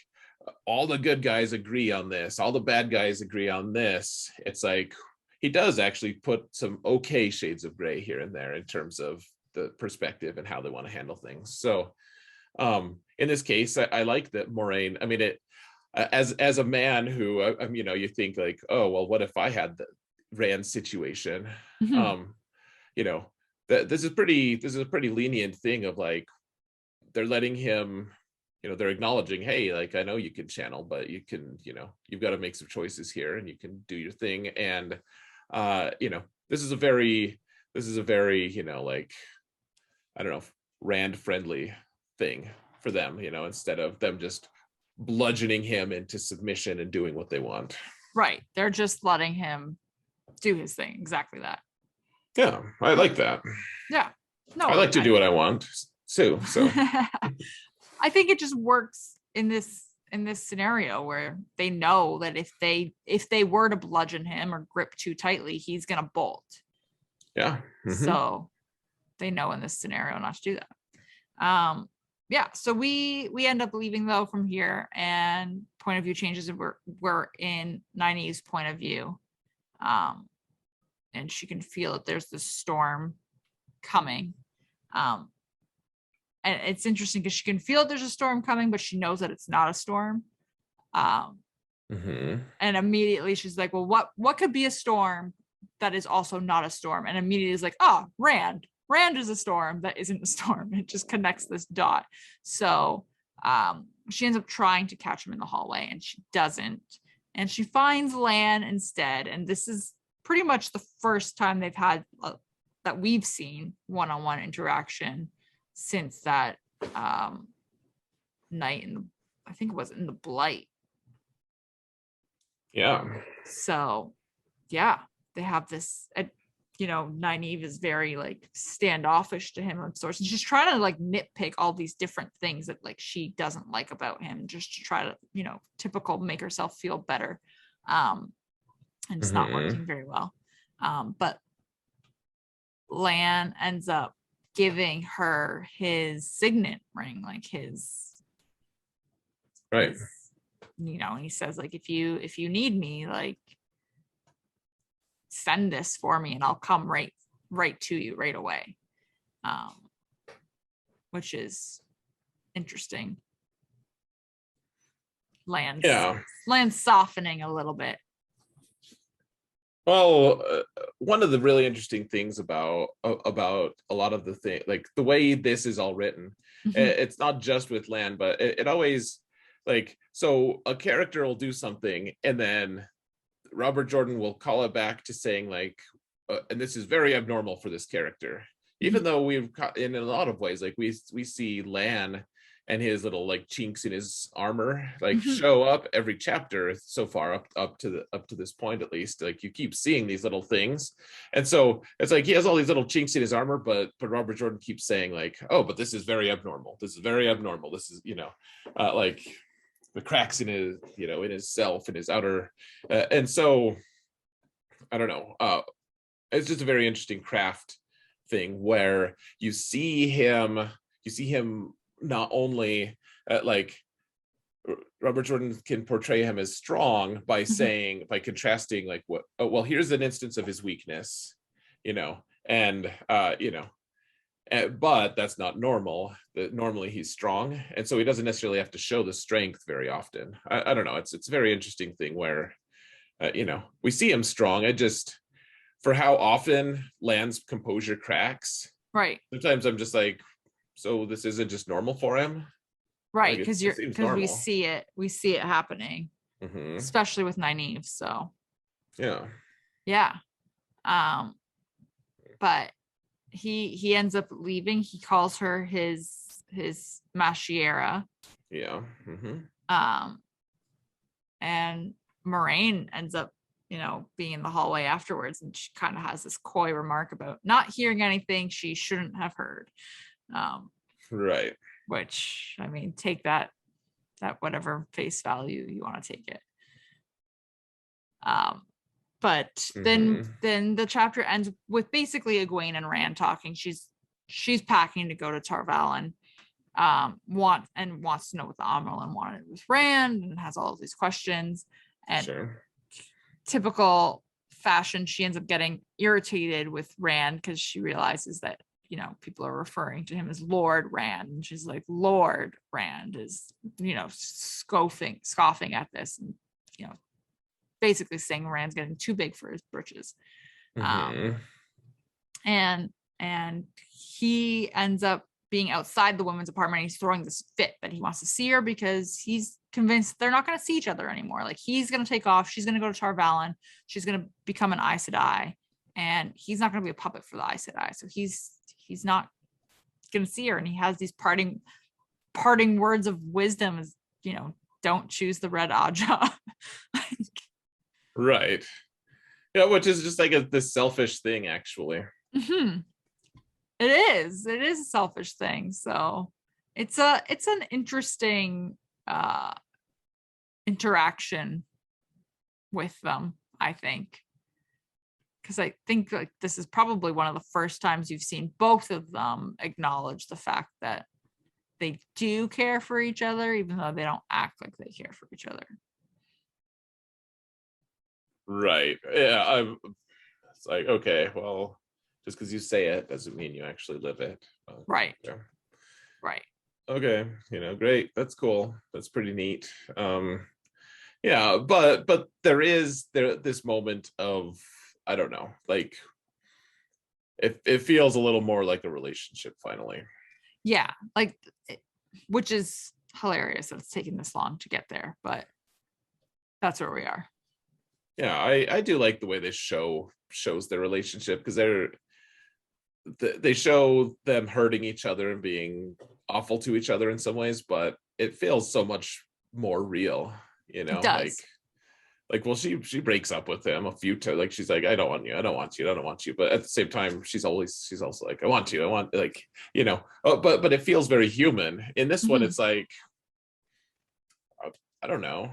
all the good guys agree on this, all the bad guys agree on this. It's like he does actually put some okay shades of gray here and there in terms of the perspective and how they want to handle things. So in this case, I like that Moraine, I mean, as a man who, you think like, oh, well, what if I had the Rand situation? This is a pretty lenient thing of like, they're letting him, they're acknowledging, hey, like, I know you can channel, but you can, you've got to make some choices here and you can do your thing. And, this is a very, like, I don't know, Rand friendly thing for them, instead of them just bludgeoning him into submission and doing what they want. Right. They're just letting him do his thing. Exactly that. Yeah, I like that. Yeah. No, I like to do what I want too. So I think it just works in this scenario where they know that if they were to bludgeon him or grip too tightly, he's gonna bolt. Yeah. So they know in this scenario not to do that. Yeah, so we end up leaving though from here, and point of view changes, and we're in Nynaeve's point of view. and she can feel that there's this storm coming. And it's interesting because she can feel that there's a storm coming, but she knows that it's not a storm. And immediately she's like, well, what could be a storm that is also not a storm? And immediately is like, oh, Rand is a storm that isn't a storm. It just connects this dot. So she ends up trying to catch him in the hallway, and she doesn't, and she finds Lan instead. And this is pretty much the first time they've had that we've seen one-on-one interaction since that night I think it was in the Blight. Yeah. So yeah, they have this, Nynaeve is very like standoffish to him of sorts, and she's trying to like nitpick all these different things that like she doesn't like about him, just to try to, typical make herself feel better. And it's not working very well. But Lan ends up giving her his signet ring, like his right. And he says like, if you need me, like send this for me and I'll come right to you right away. Which is interesting. Lan's softening a little bit. Well, one of the really interesting things about a lot of the thing, like the way this is all written, it's not just with Lan, but it always, like, so a character will do something and then Robert Jordan will call it back to saying like, and this is very abnormal for this character, even though we've in a lot of ways, like we see Lan and his little like chinks in his armor like show up every chapter so far up to this point. At least like you keep seeing these little things, and so it's like he has all these little chinks in his armor, but Robert Jordan keeps saying like, oh, but this is very abnormal, this is very abnormal, this is like the cracks in his in his self, in his outer and so I don't know, it's just a very interesting craft thing where you see him not only like Robert Jordan can portray him as strong by saying, by contrasting like what, oh, well, here's an instance of his weakness, and but that's not normal. Normally he's strong, and so he doesn't necessarily have to show the strength very often. I don't know, it's a very interesting thing where we see him strong. I just, for how often Lan's composure cracks, right, sometimes I'm just like, so this isn't just normal for him, right? Because we see it happening, especially with Nynaeve. So yeah. But he ends up leaving. He calls her his Mashiera. Yeah. And Moraine ends up being in the hallway afterwards, and she kind of has this coy remark about not hearing anything she shouldn't have heard. Right. Which, I mean, take that whatever face value you want to take it. But then the chapter ends with basically Egwene and Rand talking. She's packing to go to Tar Valon, wants to know what the Amaryllis wanted with Rand, and has all of these questions. And typical fashion, she ends up getting irritated with Rand because she realizes that people are referring to him as Lord Rand, and she's like, Lord Rand is scoffing at this, and basically saying Rand's getting too big for his britches. And he ends up being outside the women's apartment, and he's throwing this fit that he wants to see her because he's convinced they're not going to see each other anymore. Like, he's going to take off, she's going to go to Tar Valon, she's going to become an Aes Sedai, and he's not going to be a puppet for the Aes Sedai. So he's not going to see her, and he has these parting words of wisdom, as don't choose the red Aja. Right. Yeah, which is just like this selfish thing, actually. It is a selfish thing. So it's an interesting interaction with them, I think, because I think like this is probably one of the first times you've seen both of them acknowledge the fact that they do care for each other, even though they don't act like they care for each other. Right. Yeah. it's like, okay, well, just because you say it doesn't mean you actually live it. Right. Yeah. Right. Okay, great. That's cool. That's pretty neat. Yeah, but there is this moment of, I don't know, like it feels a little more like a relationship finally. Yeah, like, which is hilarious that it's taken this long to get there, but that's where we are. Yeah, I do like the way this shows their relationship, because they show them hurting each other and being awful to each other in some ways, but it feels so much more real, It does. like, well, she breaks up with him a few times. Like, she's like, I don't want you, I don't want you, I don't want you. But at the same time, she's also like, I want you, I want, like, but it feels very human. In this one, it's like, I don't know.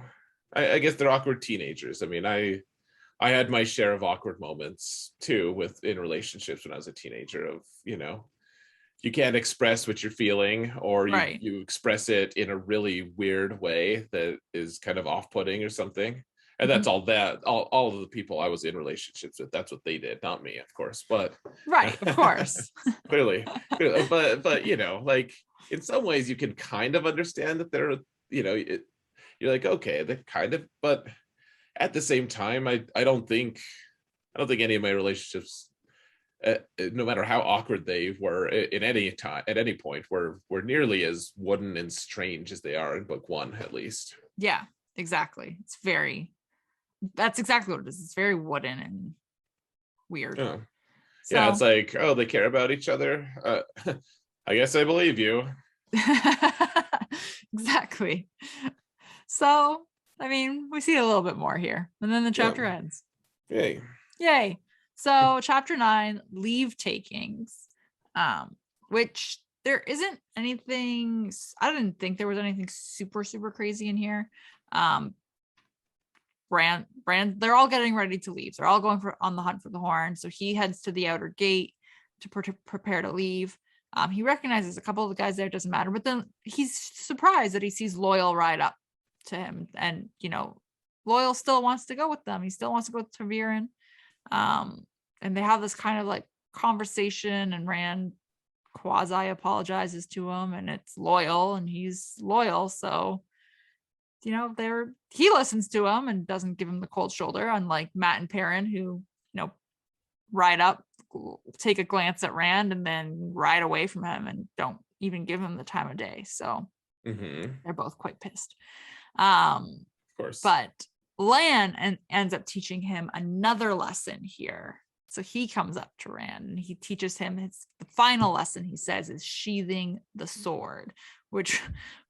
I guess they're awkward teenagers. I mean, I had my share of awkward moments too in relationships when I was a teenager of, you can't express what you're feeling, or Right. you express it in a really weird way that is kind of off-putting or something. And that's all of the people I was in relationships with, that's what they did, not me, of course. But Right, of course. clearly, but like, in some ways you can kind of understand that they're, you're like, okay, they're kind of, but at the same time, I don't think any of my relationships, no matter how awkward they were at any time, at any point, were nearly as wooden and strange as they are in book one, at least. Yeah, exactly. That's exactly what it is. It's very wooden and weird. Yeah, So, yeah, it's like, oh, they care about each other. I guess I believe you. exactly. So, I mean, we see a little bit more here, and then the chapter ends. Yay. So, chapter 9, leave takings, which there isn't anything, I didn't think there was anything super, super crazy in here. Brand, they're all getting ready to leave. They're all going on the hunt for the horn. So he heads to the outer gate to prepare to leave. He recognizes a couple of the guys there, doesn't matter, but then he's surprised that he sees Loyal ride up to him, and Loyal still wants to go with them. He still wants to go with Taviran. And they have this kind of like conversation, and Rand quasi apologizes to him, and it's Loyal, and he's loyal, so he listens to him and doesn't give him the cold shoulder, unlike Matt and Perrin, who ride up, take a glance at Rand, and then ride away from him and don't even give him the time of day. So they're both quite pissed. Of course. But Lan ends up teaching him another lesson here. So he comes up to Rand and he teaches him the final lesson, he says, is sheathing the sword, which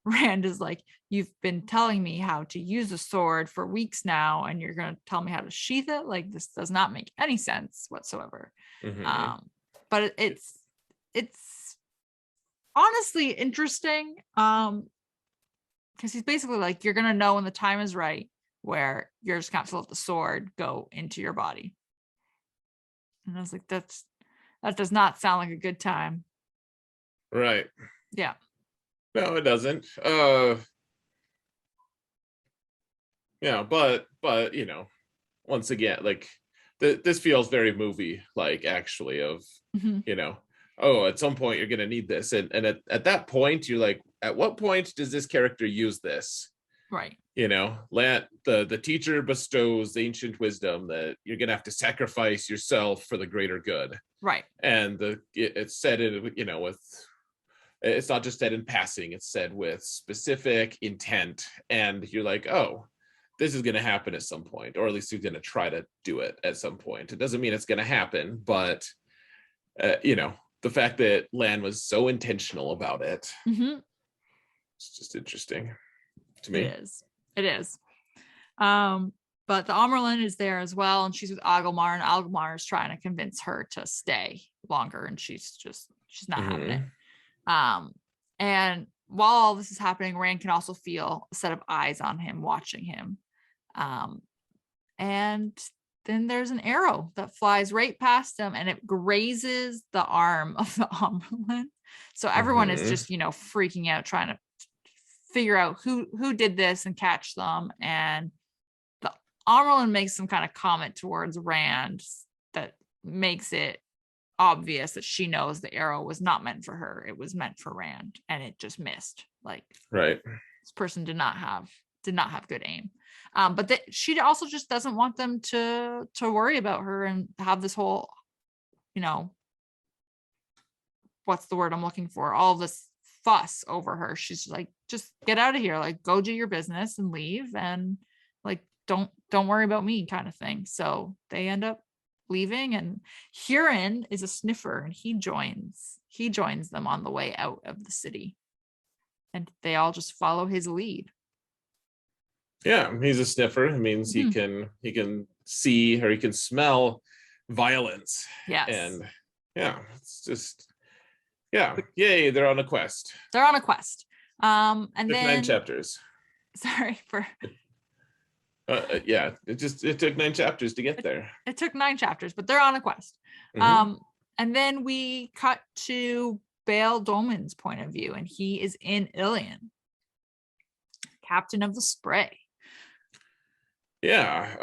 Rand is like, you've been telling me how to use a sword for weeks now, and you're going to tell me how to sheath it? Like, this does not make any sense whatsoever. But it's honestly interesting, because he's basically like, you're going to know when the time is right where you're just going to let the sword go into your body. And I was like, that does not sound like a good time. Right. Yeah. No, it doesn't. Yeah, but once again, like, this feels very movie like, actually, of oh, at some point you're gonna need this, and at that point you're like, at what point does this character use this? Right. The teacher bestows ancient wisdom that you're gonna have to sacrifice yourself for the greater good. Right. And it's said in with, it's not just said in passing, it's said with specific intent, and you're like, oh, this is going to happen at some point, or at least you're going to try to do it at some point. It doesn't mean it's going to happen, but the fact that Lan was so intentional about it, it's just interesting to me. It is. But the Amerlin is there as well, and she's with Agilmar, and Agilmar is trying to convince her to stay longer, and she's not having it. And while all this is happening, Rand can also feel a set of eyes on him, watching him. And then there's an arrow that flies right past him, and it grazes the arm of the Amerlin. So everyone is just, freaking out, trying to figure out who did this and catch them. And the Amerlin makes some kind of comment towards Rand that makes it obvious that she knows the arrow was not meant for her. It was meant for Rand, and it just missed. Like, right. This person did not have good aim. But she also just doesn't want them to worry about her and have this whole, what's the word I'm looking for? All this fuss over her. She's like, just get out of here. Like, go do your business and leave, and like, don't worry about me, kind of thing. So they end up leaving, and Huron is a sniffer, and he joins them on the way out of the city, and they all just follow his lead. Yeah, he's a sniffer. It means he can see, or he can smell violence. Yes. And yeah, it's just, yeah, yay, they're on a quest. And took then 9 chapters. Sorry for yeah, it took 9 chapters to get there. It took 9 chapters, but they're on a quest. And then we cut to Bail Doman's point of view, and he is in Ilion, captain of the Spray. Yeah.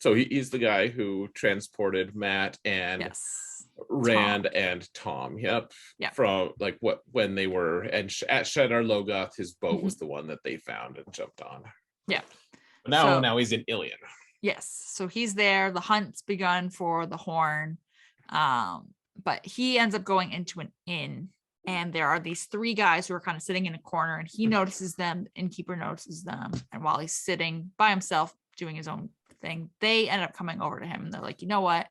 So he's the guy who transported Matt and Rand and Tom. Yep. From like when they were at Shadar Logoth, his boat was the one that they found and jumped on. Yeah. But now he's in Ilion. Yes. So he's there. The hunt's begun for the horn. But he ends up going into an inn, and there are these 3 guys who are kind of sitting in a corner, and he notices them. The innkeeper notices them. And while he's sitting by himself doing his own thing, they end up coming over to him, and they're like, you know what?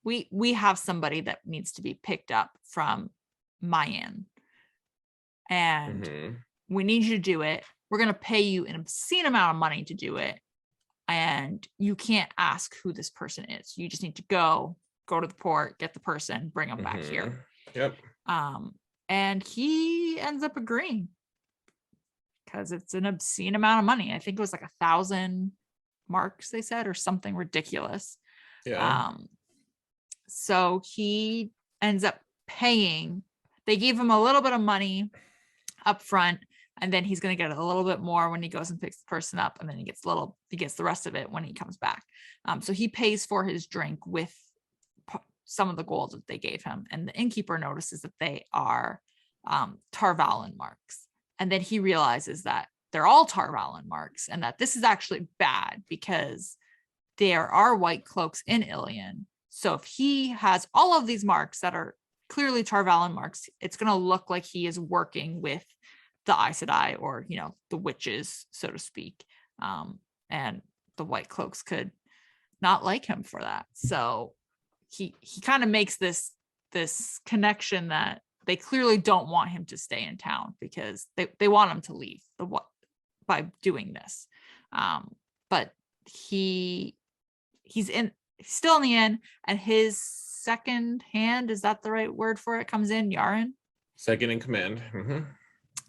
We have somebody that needs to be picked up from my inn, and we need you to do it. We're going to pay you an obscene amount of money to do it. And you can't ask who this person is. You just need to go to the port, get the person, bring them back here. Yep. And he ends up agreeing because it's an obscene amount of money. I think it was like 1,000 marks, they said, or something ridiculous. Yeah. So he ends up paying. They gave him a little bit of money up front, and then he's going to get a little bit more when he goes and picks the person up, and then he gets the rest of it when he comes back. So he pays for his drink with some of the gold that they gave him, and the innkeeper notices that they are Tarvalin marks, and then he realizes that they're all Tarvalin marks, and that this is actually bad because there are white cloaks in Ilion. So if he has all of these marks that are clearly Tarvalin marks, it's going to look like he is working with the Aes Sedai, or the witches, so to speak, and the white cloaks could not like him for that. So he kind of makes this connection that they clearly don't want him to stay in town because they want him to leave by doing this. But he's still in the inn, and his second hand, is that the right word for it, comes in, Yaren, second in command.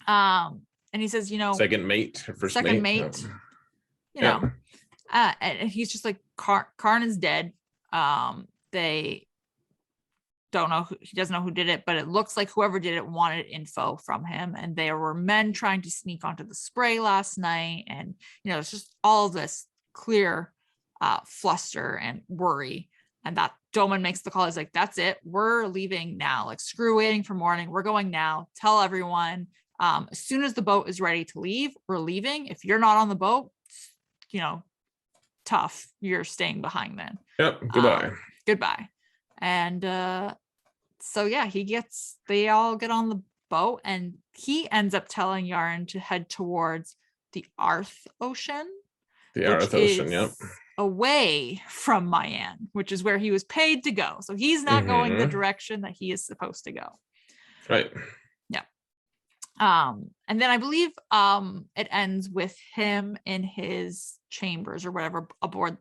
And he says, second mate, first second mate. And he's just like, Karn is dead. They don't know he doesn't know who did it, but it looks like whoever did it wanted info from him, and there were men trying to sneak onto the Spray last night, and it's just all this clear fluster and worry. And that Doman makes the call. He's like, that's it, we're leaving now. Like, screw waiting for morning, we're going now. Tell everyone, as soon as the boat is ready to leave, we're leaving. If you're not on the boat, tough, you're staying behind then. Yep. Goodbye. And so yeah, they all get on the boat, and he ends up telling Yaren to head towards the Arth Ocean. The Arth Ocean, yep. Away from Mayan, which is where he was paid to go. So he's not going the direction that he is supposed to go. Right. Yeah. And then I believe it ends with him in his chambers or whatever aboard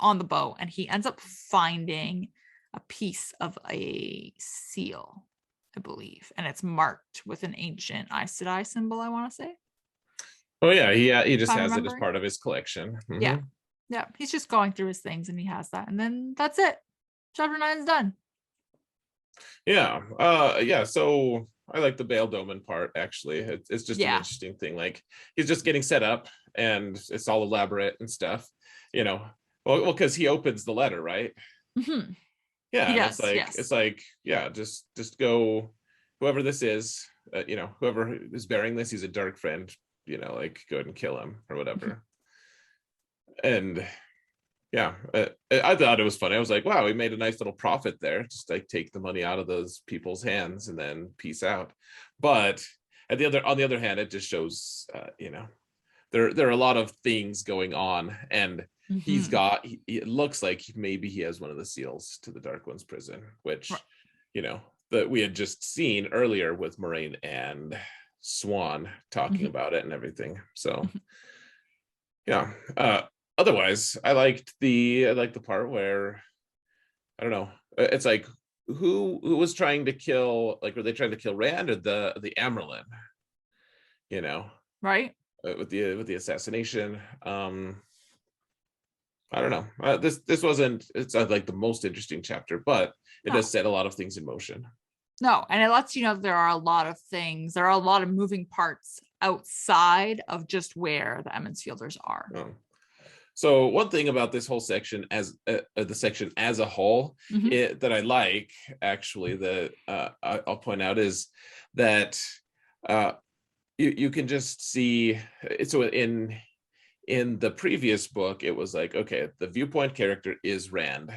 on the boat, and he ends up finding a piece of a seal, I believe, and it's marked with an ancient Aes Sedai symbol, I want to say. Oh yeah, he just has it as part of his collection. Yeah, he's just going through his things, and he has that, and then that's it. Chapter 9 is done. Yeah. So I like the Bail Doman part, actually. It's just an interesting thing. Like, he's just getting set up, and it's all elaborate and stuff. Well, because he opens the letter, right? Mm-hmm. Yeah, He and does, yes. it's like, yeah, just go, whoever this is, whoever is bearing this, he's a dark friend, like go ahead and kill him or whatever. And yeah, I thought it was funny. I was like, wow, we made a nice little profit there. Just like take the money out of those people's hands and then peace out. But on the other hand, it just shows, there are a lot of things going on, and Mm-hmm. it looks like maybe he has one of the seals to the Dark One's prison, which, that we had just seen earlier with Moraine and Swan talking about it and everything. So yeah. Otherwise, I liked the part where, I don't know, it's like, who was trying to kill, like, were they trying to kill Rand or the Amerlin? Right. With the assassination. I don't know. This wasn't, it's not like the most interesting chapter, but it No. does set a lot of things in motion. No, and it lets you know there are a lot of things. There are a lot of moving parts outside of just where the Emmons Fielders are. Oh. So one thing about this whole section, as the section as a whole, that I like, actually, that I'll point out, is that you can just see. So in the previous book, it was like, okay, the viewpoint character is Rand,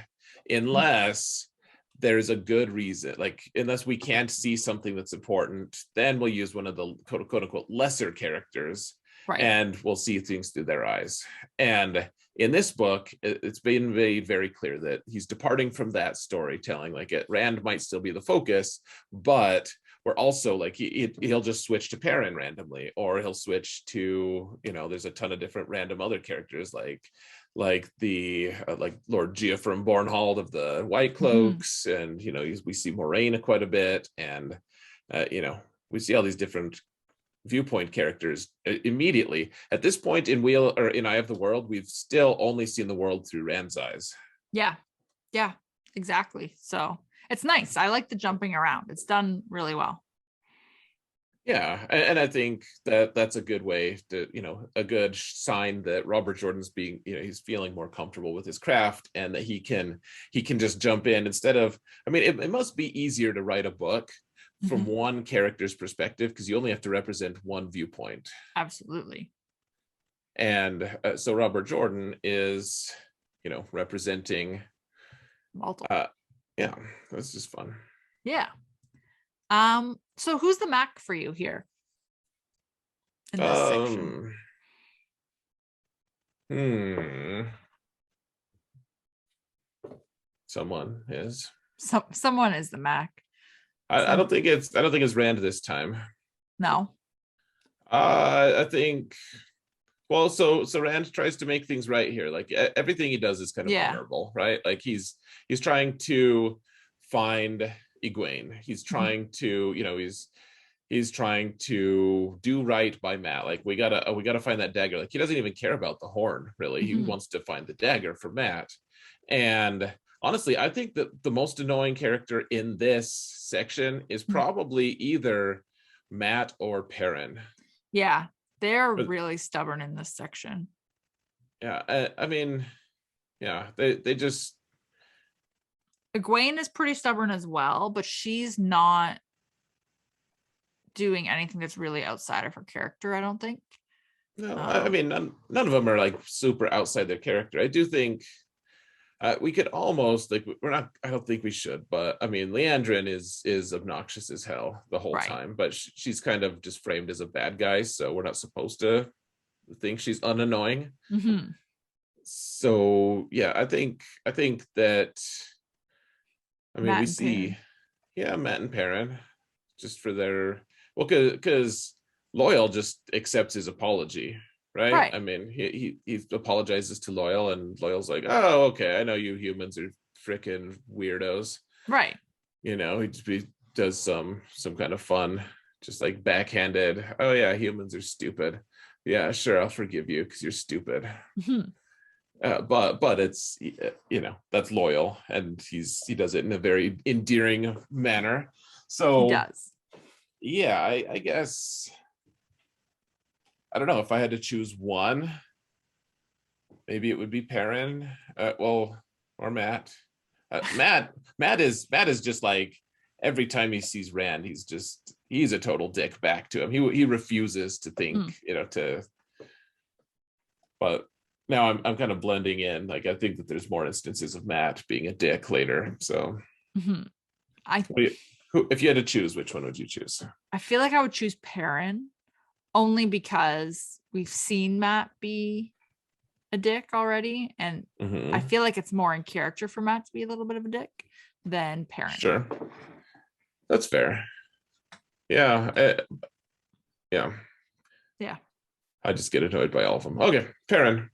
unless there's a good reason, like, unless we can't see something that's important, then we'll use one of the quote unquote lesser characters, Right. and we'll see things through their eyes. And in this book, it's been made very clear that he's departing from that storytelling. Like, Rand might still be the focus, but we're also like, he'll just switch to Perrin randomly, or he'll switch to, there's a ton of different random other characters, like the like Lord Geoffrey Bornhald of the White Cloaks, and we see Moraine quite a bit, and we see all these different viewpoint characters immediately. At this point in Eye of the World, we've still only seen the world through Rand's eyes. Yeah, exactly. So it's nice. I like the jumping around. It's done really well. Yeah, and I think that's a good way to, a good sign that Robert Jordan's being, he's feeling more comfortable with his craft, and that he can just jump in instead of, I mean, it must be easier to write a book from one character's perspective, because you only have to represent one viewpoint. Absolutely. And so Robert Jordan is, representing multiple. Yeah, that's just fun. Yeah. So who's the Mac for you here in this section? Someone is. Someone is the Mac. I don't think it's Rand this time. No. I think, well, so Rand tries to make things right here. Like, everything he does is kind of vulnerable, right? Like, he's trying to find Egwene. He's trying to, he's trying to do right by Matt. Like, we gotta find that dagger. Like, he doesn't even care about the horn, really. He wants to find the dagger for Matt. And honestly, I think that the most annoying character in this section is probably either Matt or Perrin. Yeah, they're really stubborn in this section. Yeah, I mean, yeah, they just. Egwene is pretty stubborn as well, but she's not doing anything that's really outside of her character, I don't think. No, I mean, none of them are like super outside their character. I do think we could almost, like, I don't think we should, but I mean, Leandrin is obnoxious as hell the whole time, but she's kind of just framed as a bad guy, so we're not supposed to think she's unannoying. So yeah, I think that, I mean, we see Matt and Perrin, just for their, well, because Loyal just accepts his apology, right? I mean, he apologizes to Loyal, and Loyal's like, oh, okay, I know you humans are freaking weirdos, right? He does some kind of fun, just like backhanded, oh yeah, humans are stupid, yeah, sure, I'll forgive you because you're stupid. But it's, that's Loyal, and he does it in a very endearing manner. So he does. Yeah, I guess, I don't know, if I had to choose one, maybe it would be Perrin, or Matt. Matt is just like, every time he sees Rand, he's a total dick back to him. He refuses to think, but now I'm kind of blending in. Like, I think that there's more instances of Matt being a dick later. So if you had to choose, which one would you choose? I feel like I would choose Perrin, only because we've seen Matt be a dick already, and I feel like it's more in character for Matt to be a little bit of a dick than Perrin. Sure, that's fair. Yeah, yeah. I just get annoyed by all of them. Okay, Perrin.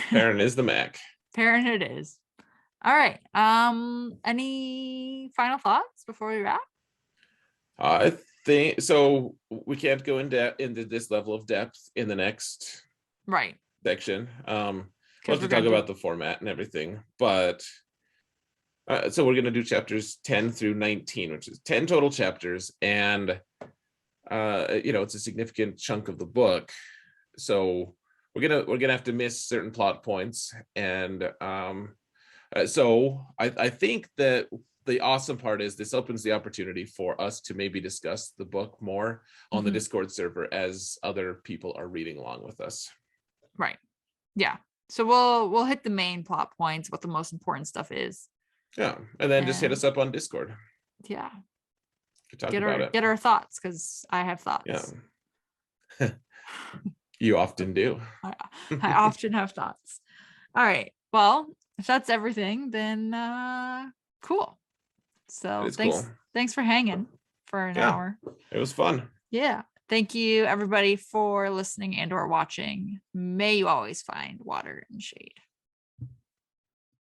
Perrin is the Mac. Perrin it is. All right. Any final thoughts before we wrap? I think so. We can't go into this level of depth in the next section. We'll have to talk about the format and everything, but so we're going to do chapters 10 through 19, which is 10 total chapters, and it's a significant chunk of the book, so we're gonna have to miss certain plot points, and so I think that the awesome part is this opens the opportunity for us to maybe discuss the book more on the Discord server as other people are reading along with us. Right. Yeah. So we'll hit the main plot points, what the most important stuff is. Yeah. And then just hit us up on Discord. Yeah. Get our thoughts, because I have thoughts. Yeah. You often do. I often have thoughts. All right. Well, if that's everything, then cool. So thanks for hanging for an hour. It was fun. Yeah. Thank you, everybody, for listening and or watching. May you always find water and shade.